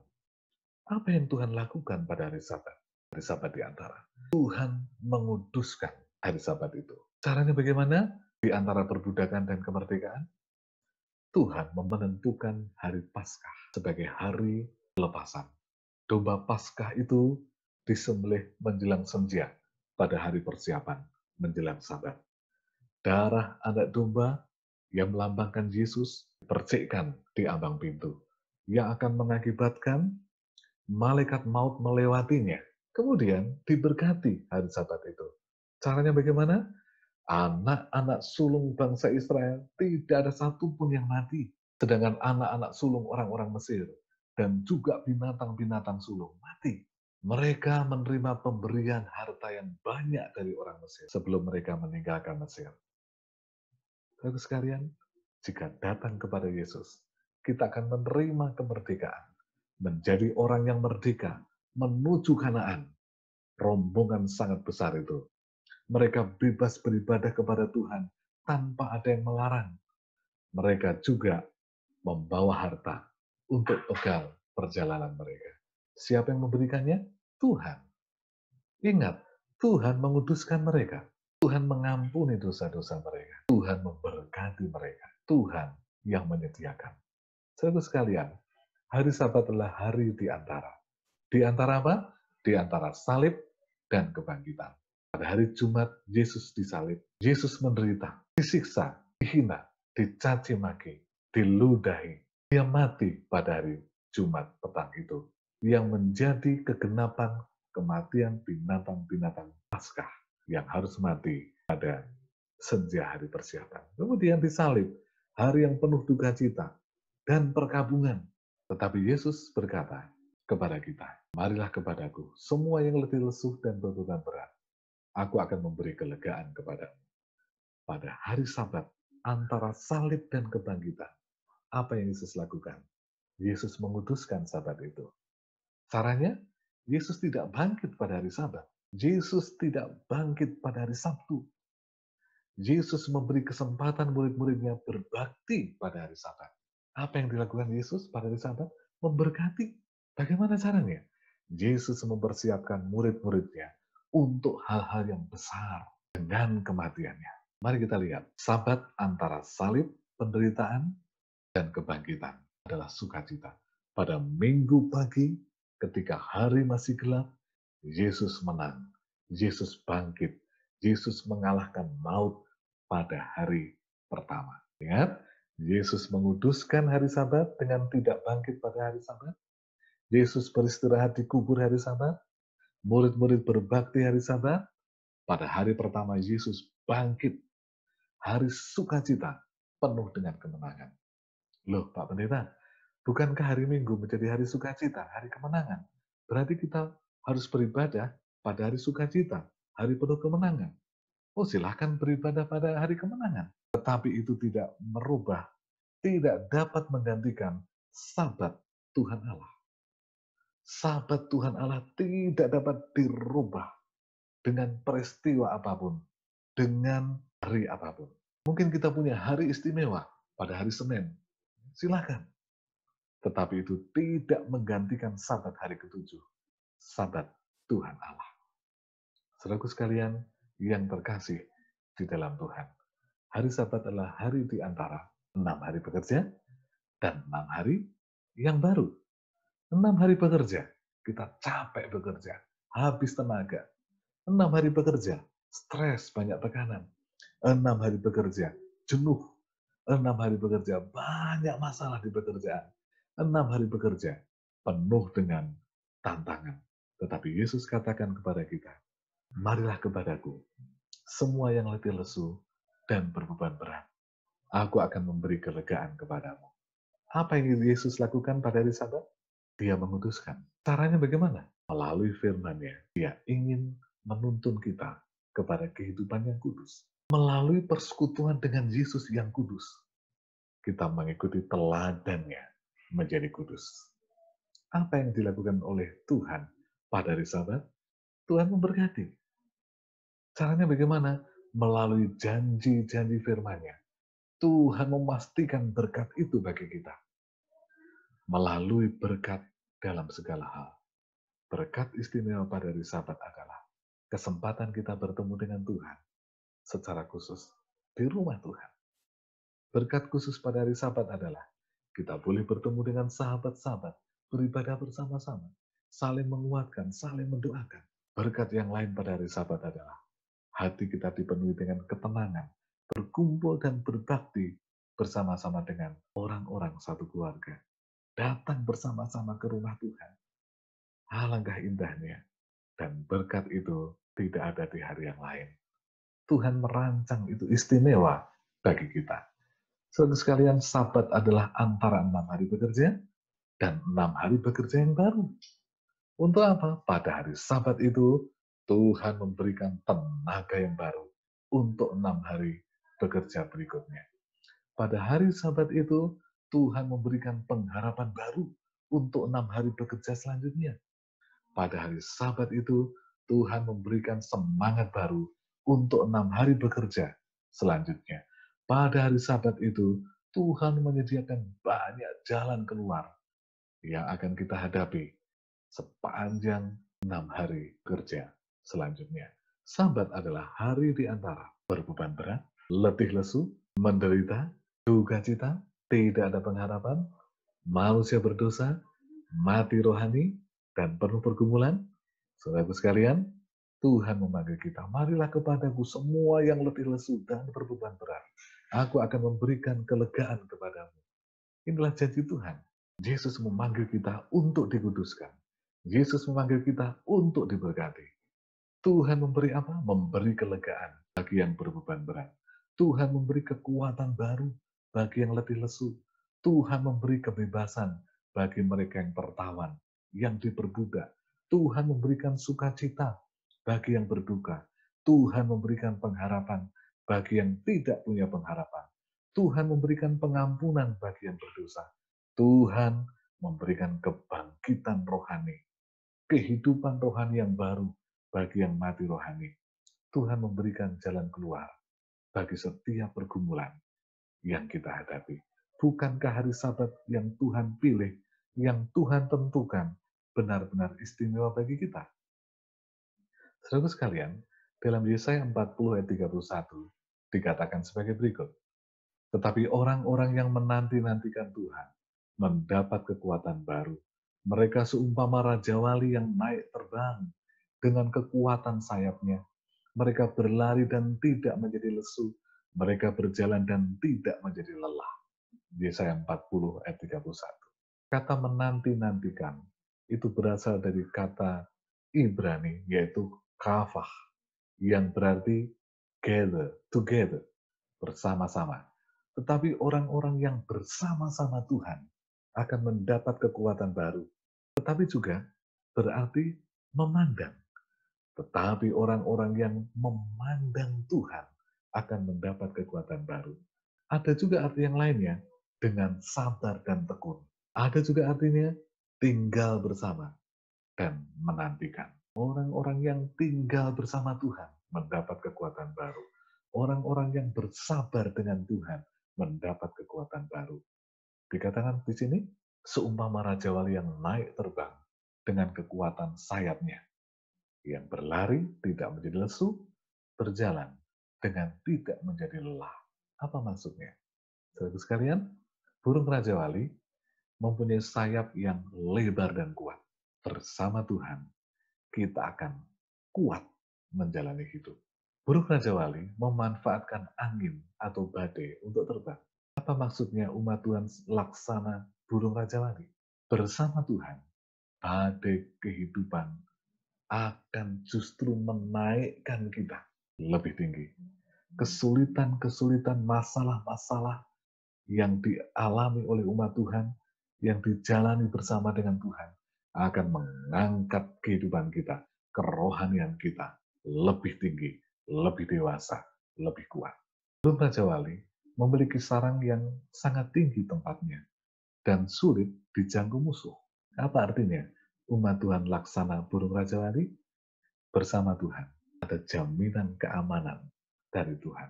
Apa yang Tuhan lakukan pada hari Sabat? Hari Sabat di antara. Tuhan menguduskan hari Sabat itu. Caranya bagaimana? Di antara perbudakan dan kemerdekaan, Tuhan menentukan hari Paskah sebagai hari pelepasan. Domba Paskah itu disembelih menjelang senja pada hari persiapan menjelang Sabat. Darah anak domba yang melambangkan Yesus dipercikkan di ambang pintu, yang akan mengakibatkan malaikat maut melewatinya. Kemudian diberkati hari Sabat itu. Caranya bagaimana? Anak-anak sulung bangsa Israel tidak ada satupun yang mati. Sedangkan anak-anak sulung orang-orang Mesir dan juga binatang-binatang sulung mati. Mereka menerima pemberian harta yang banyak dari orang Mesir sebelum mereka meninggalkan Mesir. Saudara sekalian, jika datang kepada Yesus, kita akan menerima kemerdekaan. Menjadi orang yang merdeka, menuju Kanaan. Rombongan sangat besar itu. Mereka bebas beribadah kepada Tuhan tanpa ada yang melarang. Mereka juga membawa harta untuk bekal perjalanan mereka. Siapa yang memberikannya? Tuhan. Ingat, Tuhan menguduskan mereka. Tuhan mengampuni dosa-dosa mereka. Tuhan memberkati mereka. Tuhan yang menyediakan. Saudara sekalian, hari Sabat adalah hari di antara. Di antara apa? Di antara salib dan kebangkitan. Pada hari Jumat, Yesus disalib. Yesus menderita, disiksa, dihina, dicaci maki, diludahi. Dia mati pada hari Jumat petang itu. Yang menjadi kegenapan kematian binatang-binatang Paskah yang harus mati pada senja hari persiapan. Kemudian disalib, hari yang penuh duka cita dan perkabungan. Tetapi Yesus berkata kepada kita, "Marilah kepadaku, semua yang letih lesu dan beban berat. Aku akan memberi kelegaan kepadamu." Pada hari Sabat, antara salib dan kebangkitan, apa yang Yesus lakukan? Yesus menguduskan Sabat itu. Caranya, Yesus tidak bangkit pada hari Sabat. Yesus tidak bangkit pada hari Sabtu. Yesus memberi kesempatan murid-muridnya berbakti pada hari Sabat. Apa yang dilakukan Yesus pada hari Sabat? Memberkati. Bagaimana caranya? Yesus mempersiapkan murid-muridnya untuk hal-hal yang besar dengan kematiannya. Mari kita lihat. Sabat antara salib, penderitaan, dan kebangkitan adalah sukacita. Pada minggu pagi, ketika hari masih gelap, Yesus menang. Yesus bangkit. Yesus mengalahkan maut pada hari pertama. Ingat, Yesus menguduskan hari Sabat dengan tidak bangkit pada hari Sabat. Yesus beristirahat di kubur hari Sabat. Murid-murid berbakti hari Sabat. Pada hari pertama Yesus bangkit. Hari sukacita penuh dengan kemenangan. Loh, Pak Pendeta, bukankah hari Minggu menjadi hari sukacita, hari kemenangan? Berarti kita harus beribadah pada hari sukacita, hari penuh kemenangan. Oh, silahkan beribadah pada hari kemenangan. Tetapi itu tidak merubah tidak dapat menggantikan Sabat Tuhan Allah. Sabat Tuhan Allah tidak dapat dirubah dengan peristiwa apapun, dengan hari apapun. Mungkin kita punya hari istimewa pada hari Senin, silakan. Tetapi itu tidak menggantikan Sabat hari ketujuh, Sabat Tuhan Allah. Saudaraku sekalian yang terkasih di dalam Tuhan, hari Sabat adalah hari di antara 6 hari bekerja dan 6 hari yang baru. 6 hari bekerja, kita capek bekerja, habis tenaga. 6 hari bekerja, stres, banyak tekanan. 6 hari bekerja, jenuh. 6 hari bekerja, banyak masalah di pekerjaan. 6 hari bekerja, penuh dengan tantangan. Tetapi Yesus katakan kepada kita, marilah kepadaku, semua yang letih lesu dan berbeban berat. Aku akan memberi kelegaan kepadamu. Apa yang Yesus lakukan pada hari Sabat? Dia mengutuskan. Caranya bagaimana? Melalui firman-Nya. Dia ingin menuntun kita kepada kehidupan yang kudus. Melalui persekutuan dengan Yesus yang kudus, kita mengikuti teladan-Nya menjadi kudus. Apa yang dilakukan oleh Tuhan pada hari Sabat? Tuhan memberkati. Caranya bagaimana? Melalui janji-janji firman-Nya. Tuhan memastikan berkat itu bagi kita. Melalui berkat dalam segala hal. Berkat istimewa pada hari Sabat adalah kesempatan kita bertemu dengan Tuhan secara khusus di rumah Tuhan. Berkat khusus pada hari Sabat adalah kita boleh bertemu dengan sahabat-sahabat, beribadah bersama-sama, saling menguatkan, saling mendoakan. Berkat yang lain pada hari Sabat adalah hati kita dipenuhi dengan ketenangan, berkumpul dan berbakti bersama-sama dengan orang-orang satu keluarga. Datang bersama-sama ke rumah Tuhan. Alangkah indahnya. Dan berkat itu tidak ada di hari yang lain. Tuhan merancang itu istimewa bagi kita. Saudara sekalian, Sabat adalah antara 6 hari bekerja dan 6 hari bekerja yang baru. Untuk apa? Pada hari Sabat itu, Tuhan memberikan tenaga yang baru untuk 6 hari bekerja berikutnya. Pada hari Sabat itu, Tuhan memberikan pengharapan baru untuk 6 hari bekerja selanjutnya. Pada hari Sabat itu, Tuhan memberikan semangat baru untuk 6 hari bekerja selanjutnya. Pada hari Sabat itu, Tuhan menyediakan banyak jalan keluar yang akan kita hadapi sepanjang 6 hari kerja selanjutnya. Sabat adalah hari di antara berbeban berat, letih lesu, menderita, duka cita, tidak ada pengharapan, manusia berdosa, mati rohani, dan penuh pergumulan. Saudaraku sekalian, Tuhan memanggil kita, marilah kepadaku semua yang letih lesu dan berbeban berat. Aku akan memberikan kelegaan kepadamu. Inilah janji Tuhan. Yesus memanggil kita untuk dikuduskan. Yesus memanggil kita untuk diberkati. Tuhan memberi apa? Memberi kelegaan bagi yang berbeban berat. Tuhan memberi kekuatan baru bagi yang letih lesu. Tuhan memberi kebebasan bagi mereka yang tertawan, yang diperbudak. Tuhan memberikan sukacita bagi yang berduka. Tuhan memberikan pengharapan bagi yang tidak punya pengharapan. Tuhan memberikan pengampunan bagi yang berdosa. Tuhan memberikan kebangkitan rohani, kehidupan rohani yang baru bagi yang mati rohani. Tuhan memberikan jalan keluar bagi setiap pergumulan yang kita hadapi. Bukankah hari Sabat yang Tuhan pilih, yang Tuhan tentukan, benar-benar istimewa bagi kita? Saudara sekalian, dalam Yesaya 40 ayat 31 dikatakan sebagai berikut. Tetapi orang-orang yang menanti-nantikan Tuhan mendapat kekuatan baru. Mereka seumpama raja wali yang naik terbang dengan kekuatan sayapnya. Mereka berlari dan tidak menjadi lesu. Mereka berjalan dan tidak menjadi lelah. Yesaya 40 ayat 31. Kata menanti-nantikan itu berasal dari kata Ibrani, yaitu kafah, yang berarti gather, together, bersama-sama. Tetapi orang-orang yang bersama-sama Tuhan akan mendapat kekuatan baru. Tetapi juga berarti memandang. Tetapi orang-orang yang memandang Tuhan akan mendapat kekuatan baru. Ada juga arti yang lainnya, dengan sabar dan tekun. Ada juga artinya tinggal bersama dan menantikan. Orang-orang yang tinggal bersama Tuhan mendapat kekuatan baru. Orang-orang yang bersabar dengan Tuhan mendapat kekuatan baru. Dikatakan di sini, seumpama Raja Wali yang naik terbang dengan kekuatan sayapnya, yang berlari tidak menjadi lesu, berjalan dengan tidak menjadi lelah. Apa maksudnya? Saudara sekalian, burung Raja Wali mempunyai sayap yang lebar dan kuat. Bersama Tuhan, kita akan kuat menjalani hidup. Burung Raja Wali memanfaatkan angin atau badai untuk terbang. Apa maksudnya umat Tuhan laksana burung Raja Wali? Bersama Tuhan, badai kehidupan akan justru menaikkan kita lebih tinggi. Kesulitan-kesulitan, masalah-masalah yang dialami oleh umat Tuhan, yang dijalani bersama dengan Tuhan, akan mengangkat kehidupan kita, kerohanian kita, lebih tinggi, lebih dewasa, lebih kuat. Burung Raja Wali memiliki sarang yang sangat tinggi tempatnya, dan sulit dijangkau musuh. Apa artinya? Umat Tuhan laksana burung Raja Wali bersama Tuhan. Ada jaminan keamanan dari Tuhan.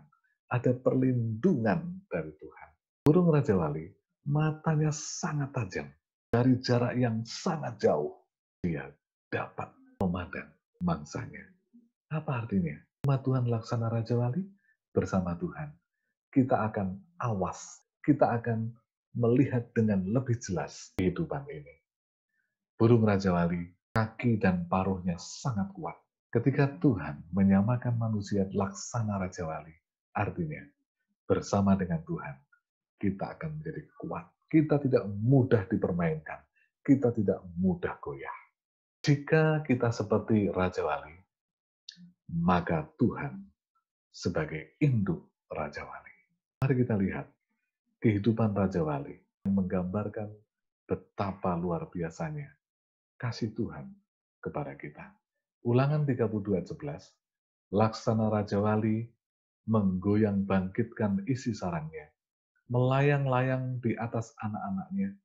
Ada perlindungan dari Tuhan. Burung Raja Wali, matanya sangat tajam. Dari jarak yang sangat jauh, dia dapat memandang mangsanya. Apa artinya? Umat Tuhan laksana Raja Wali bersama Tuhan. Kita akan awas, kita akan melihat dengan lebih jelas kehidupan ini. Burung Raja Wali, kaki dan paruhnya sangat kuat. Ketika Tuhan menyamakan manusia laksana Raja Wali, artinya bersama dengan Tuhan, kita akan menjadi kuat. Kita tidak mudah dipermainkan. Kita tidak mudah goyah. Jika kita seperti Raja Wali, maka Tuhan sebagai induk Raja Wali. Mari kita lihat kehidupan Raja Wali yang menggambarkan betapa luar biasanya kasih Tuhan kepada kita. Ulangan 32 ayat 11, laksana Raja Wali menggoyang bangkitkan isi sarangnya, melayang-layang di atas anak-anaknya,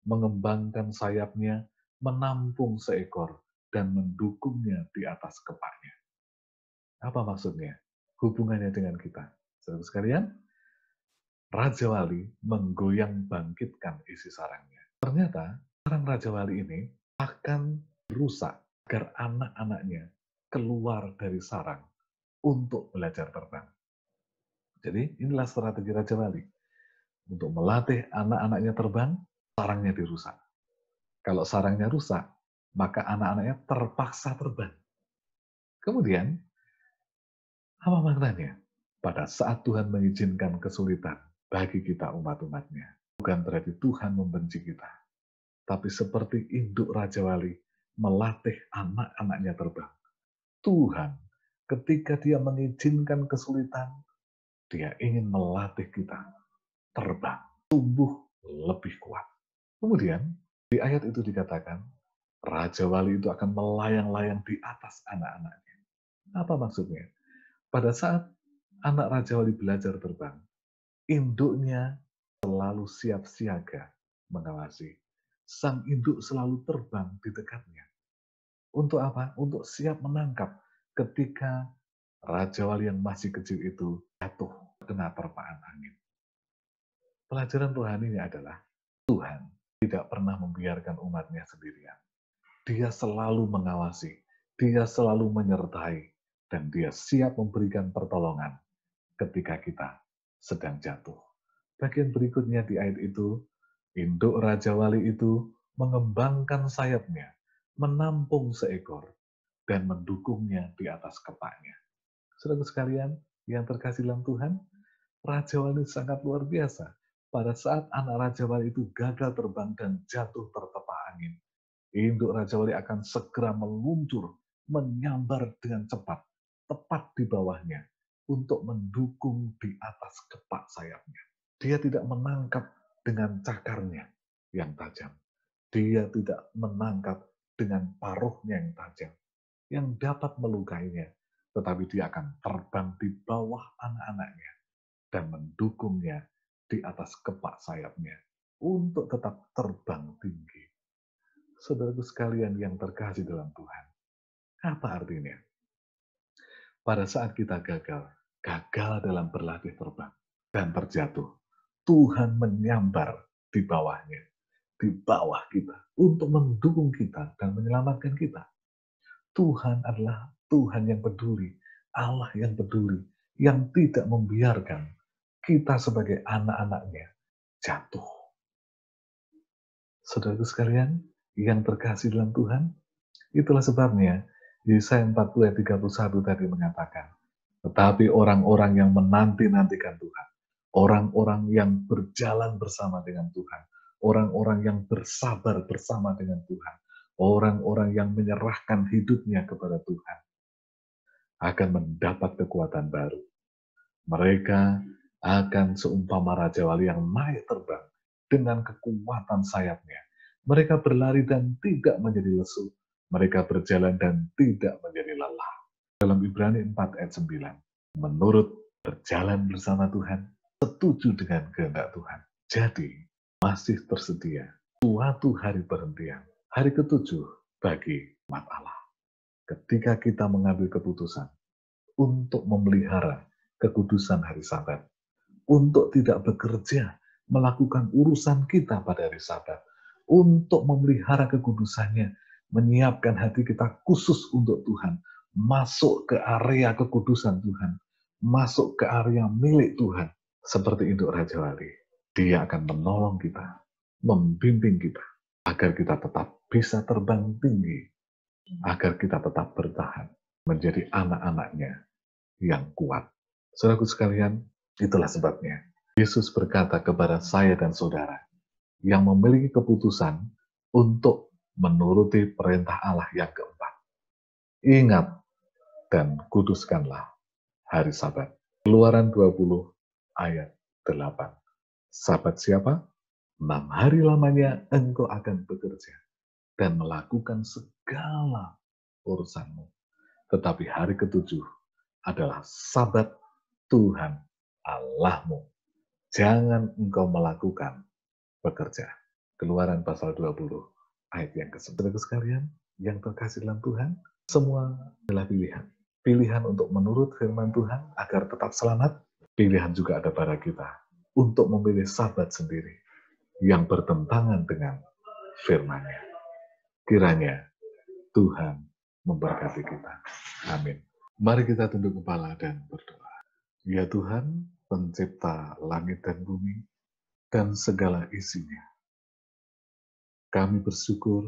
mengembangkan sayapnya, menampung seekor, dan mendukungnya di atas kepaknya. Apa maksudnya? Hubungannya dengan kita. Saudara sekalian, Raja Wali menggoyang bangkitkan isi sarangnya. Ternyata, sarang Raja Wali ini akan rusak agar anak-anaknya keluar dari sarang untuk belajar terbang. Jadi inilah strategi Raja Wali. Untuk melatih anak-anaknya terbang, sarangnya dirusak. Kalau sarangnya rusak, maka anak-anaknya terpaksa terbang. Kemudian, apa maknanya? Pada saat Tuhan mengizinkan kesulitan bagi kita umat-umatnya, bukan berarti Tuhan membenci kita. Tapi seperti induk Raja Wali melatih anak-anaknya terbang. Tuhan, ketika dia mengizinkan kesulitan, dia ingin melatih kita terbang, tumbuh lebih kuat. Kemudian, di ayat itu dikatakan, Raja Wali itu akan melayang-layang di atas anak-anaknya. Apa maksudnya? Pada saat anak Raja Wali belajar terbang, induknya selalu siap siaga mengawasi. Sang induk selalu terbang di dekatnya. Untuk apa? Untuk siap menangkap ketika Raja Wali yang masih kecil itu jatuh kena terpaan angin. Pelajaran rohaninya adalah Tuhan tidak pernah membiarkan umatnya sendirian. Dia selalu mengawasi, dia selalu menyertai, dan dia siap memberikan pertolongan ketika kita sedang jatuh. Bagian berikutnya di ayat itu, induk Raja Wali itu mengembangkan sayapnya, menampung seekor, dan mendukungnya di atas kepaknya. Saudara sekalian yang terkasih dalam Tuhan, Raja Wali sangat luar biasa. Pada saat anak Raja Wali itu gagal terbang dan jatuh tertepa angin, induk Raja Wali akan segera meluncur, menyambar dengan cepat, tepat di bawahnya, untuk mendukung di atas kepak sayapnya. Dia tidak menangkap dengan cakarnya yang tajam. Dia tidak menangkap dengan paruhnya yang tajam, yang dapat melukainya, tetapi dia akan terbang di bawah anak-anaknya dan mendukungnya di atas kepak sayapnya untuk tetap terbang tinggi. Saudaraku sekalian yang terkasih dalam Tuhan, apa artinya? Pada saat kita gagal dalam berlatih terbang dan terjatuh, Tuhan menyambar di bawahnya, di bawah kita, untuk mendukung kita dan menyelamatkan kita. Tuhan adalah Tuhan yang peduli, Allah yang peduli, yang tidak membiarkan kita sebagai anak-anaknya jatuh. Saudaraku sekalian yang terkasih dalam Tuhan, itulah sebabnya Yesaya 40 ayat 31 tadi mengatakan, tetapi orang-orang yang menanti-nantikan Tuhan, orang-orang yang berjalan bersama dengan Tuhan, orang-orang yang bersabar bersama dengan Tuhan, orang-orang yang menyerahkan hidupnya kepada Tuhan, akan mendapat kekuatan baru. Mereka akan seumpama Raja Wali yang naik terbang dengan kekuatan sayapnya. Mereka berlari dan tidak menjadi lesu. Mereka berjalan dan tidak menjadi lelah. Dalam Ibrani 4 ayat 9. Menurut berjalan bersama Tuhan, setuju dengan kehendak Tuhan. Jadi, masih tersedia suatu hari perhentian. Hari ketujuh bagi umat Allah. Ketika kita mengambil keputusan untuk memelihara kekudusan hari Sabat, untuk tidak bekerja melakukan urusan kita pada hari Sabat, untuk memelihara kekudusannya, menyiapkan hati kita khusus untuk Tuhan, masuk ke area kekudusan Tuhan, masuk ke area milik Tuhan, seperti induk Raja Wali. Dia akan menolong kita, membimbing kita, agar kita tetap bisa terbang tinggi, agar kita tetap bertahan, menjadi anak-anaknya yang kuat. Saudaraku sekalian, itulah sebabnya Yesus berkata kepada saya dan saudara yang memiliki keputusan untuk menuruti perintah Allah yang keempat. Ingat dan kuduskanlah hari Sabat. Keluaran 20 ayat 8. Sabat siapa? 6 hari lamanya engkau akan bekerja dan melakukan segala urusanmu. Tetapi hari ketujuh adalah Sabat Tuhan Allahmu. Jangan engkau melakukan bekerja. Keluaran pasal 20 ayat yang ke-9. Sekalian yang terkasih dalam Tuhan, semua adalah pilihan. Pilihan untuk menurut firman Tuhan agar tetap selamat. Pilihan juga ada pada kita untuk memilih sabat sendiri yang bertentangan dengan firman-Nya. Kiranya Tuhan memberkati kita. Amin. Mari kita tunduk kepala dan berdoa. Ya Tuhan, pencipta langit dan bumi, dan segala isinya. Kami bersyukur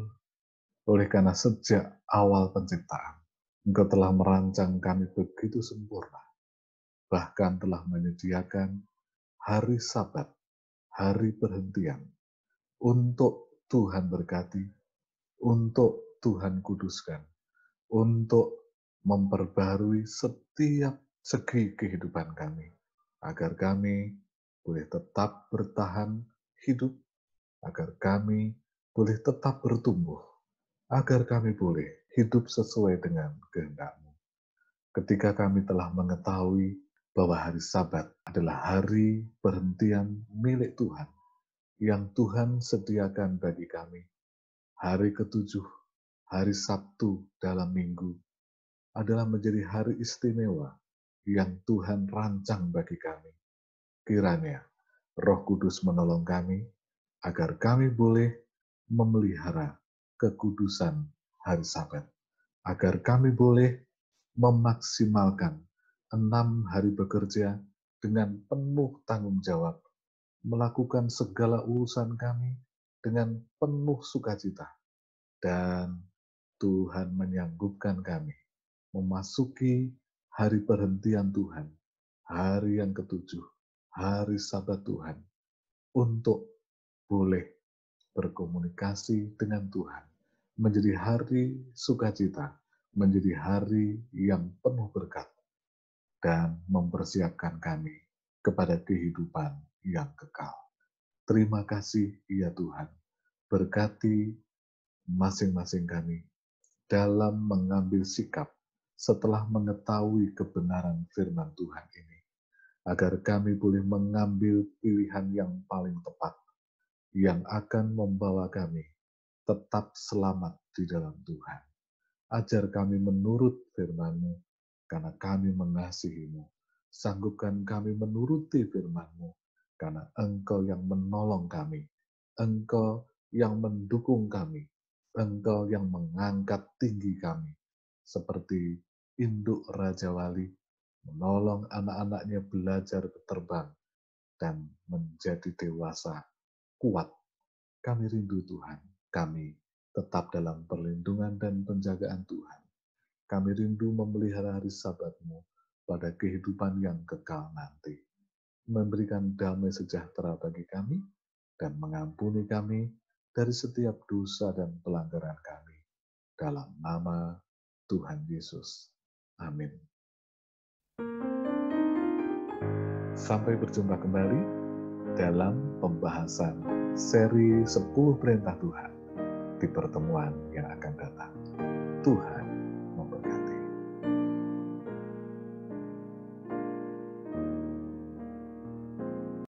oleh karena sejak awal penciptaan, Engkau telah merancang kami begitu sempurna, bahkan telah menyediakan hari Sabat, hari perhentian, untuk Tuhan berkati, untuk Tuhan kuduskan, untuk memperbarui setiap segi kehidupan kami, agar kami boleh tetap bertahan hidup, agar kami boleh tetap bertumbuh, agar kami boleh hidup sesuai dengan kehendak-Mu. Ketika kami telah mengetahui bahwa hari Sabat adalah hari perhentian milik Tuhan, yang Tuhan sediakan bagi kami, hari ketujuh, hari Sabtu dalam minggu, adalah menjadi hari istimewa yang Tuhan rancang bagi kami. Kiranya Roh Kudus menolong kami agar kami boleh memelihara kekudusan hari Sabat, agar kami boleh memaksimalkan 6 hari bekerja dengan penuh tanggung jawab, melakukan segala urusan kami dengan penuh sukacita, dan Tuhan menyanggupkan kami memasuki hari perhentian Tuhan, hari yang ketujuh, hari Sabat Tuhan, untuk boleh berkomunikasi dengan Tuhan, menjadi hari sukacita, menjadi hari yang penuh berkat, dan mempersiapkan kami kepada kehidupan yang kekal. Terima kasih ya Tuhan, berkati masing-masing kami dalam mengambil sikap setelah mengetahui kebenaran firman Tuhan ini, agar kami boleh mengambil pilihan yang paling tepat, yang akan membawa kami tetap selamat di dalam Tuhan. Ajar kami menurut firman-Mu, karena kami mengasihi-Mu. Sanggupkan kami menuruti firman-Mu, karena Engkau yang menolong kami, Engkau yang mendukung kami, Engkau yang mengangkat tinggi kami, seperti induk Raja Wali menolong anak-anaknya belajar terbang dan menjadi dewasa, kuat. Kami rindu Tuhan, kami tetap dalam perlindungan dan penjagaan Tuhan. Kami rindu memelihara hari Sabat-Mu pada kehidupan yang kekal nanti. Memberikan damai sejahtera bagi kami dan mengampuni kami dari setiap dosa dan pelanggaran kami. Dalam nama Tuhan Yesus. Amin. Sampai berjumpa kembali dalam pembahasan seri 10 Perintah Tuhan di pertemuan yang akan datang. Tuhan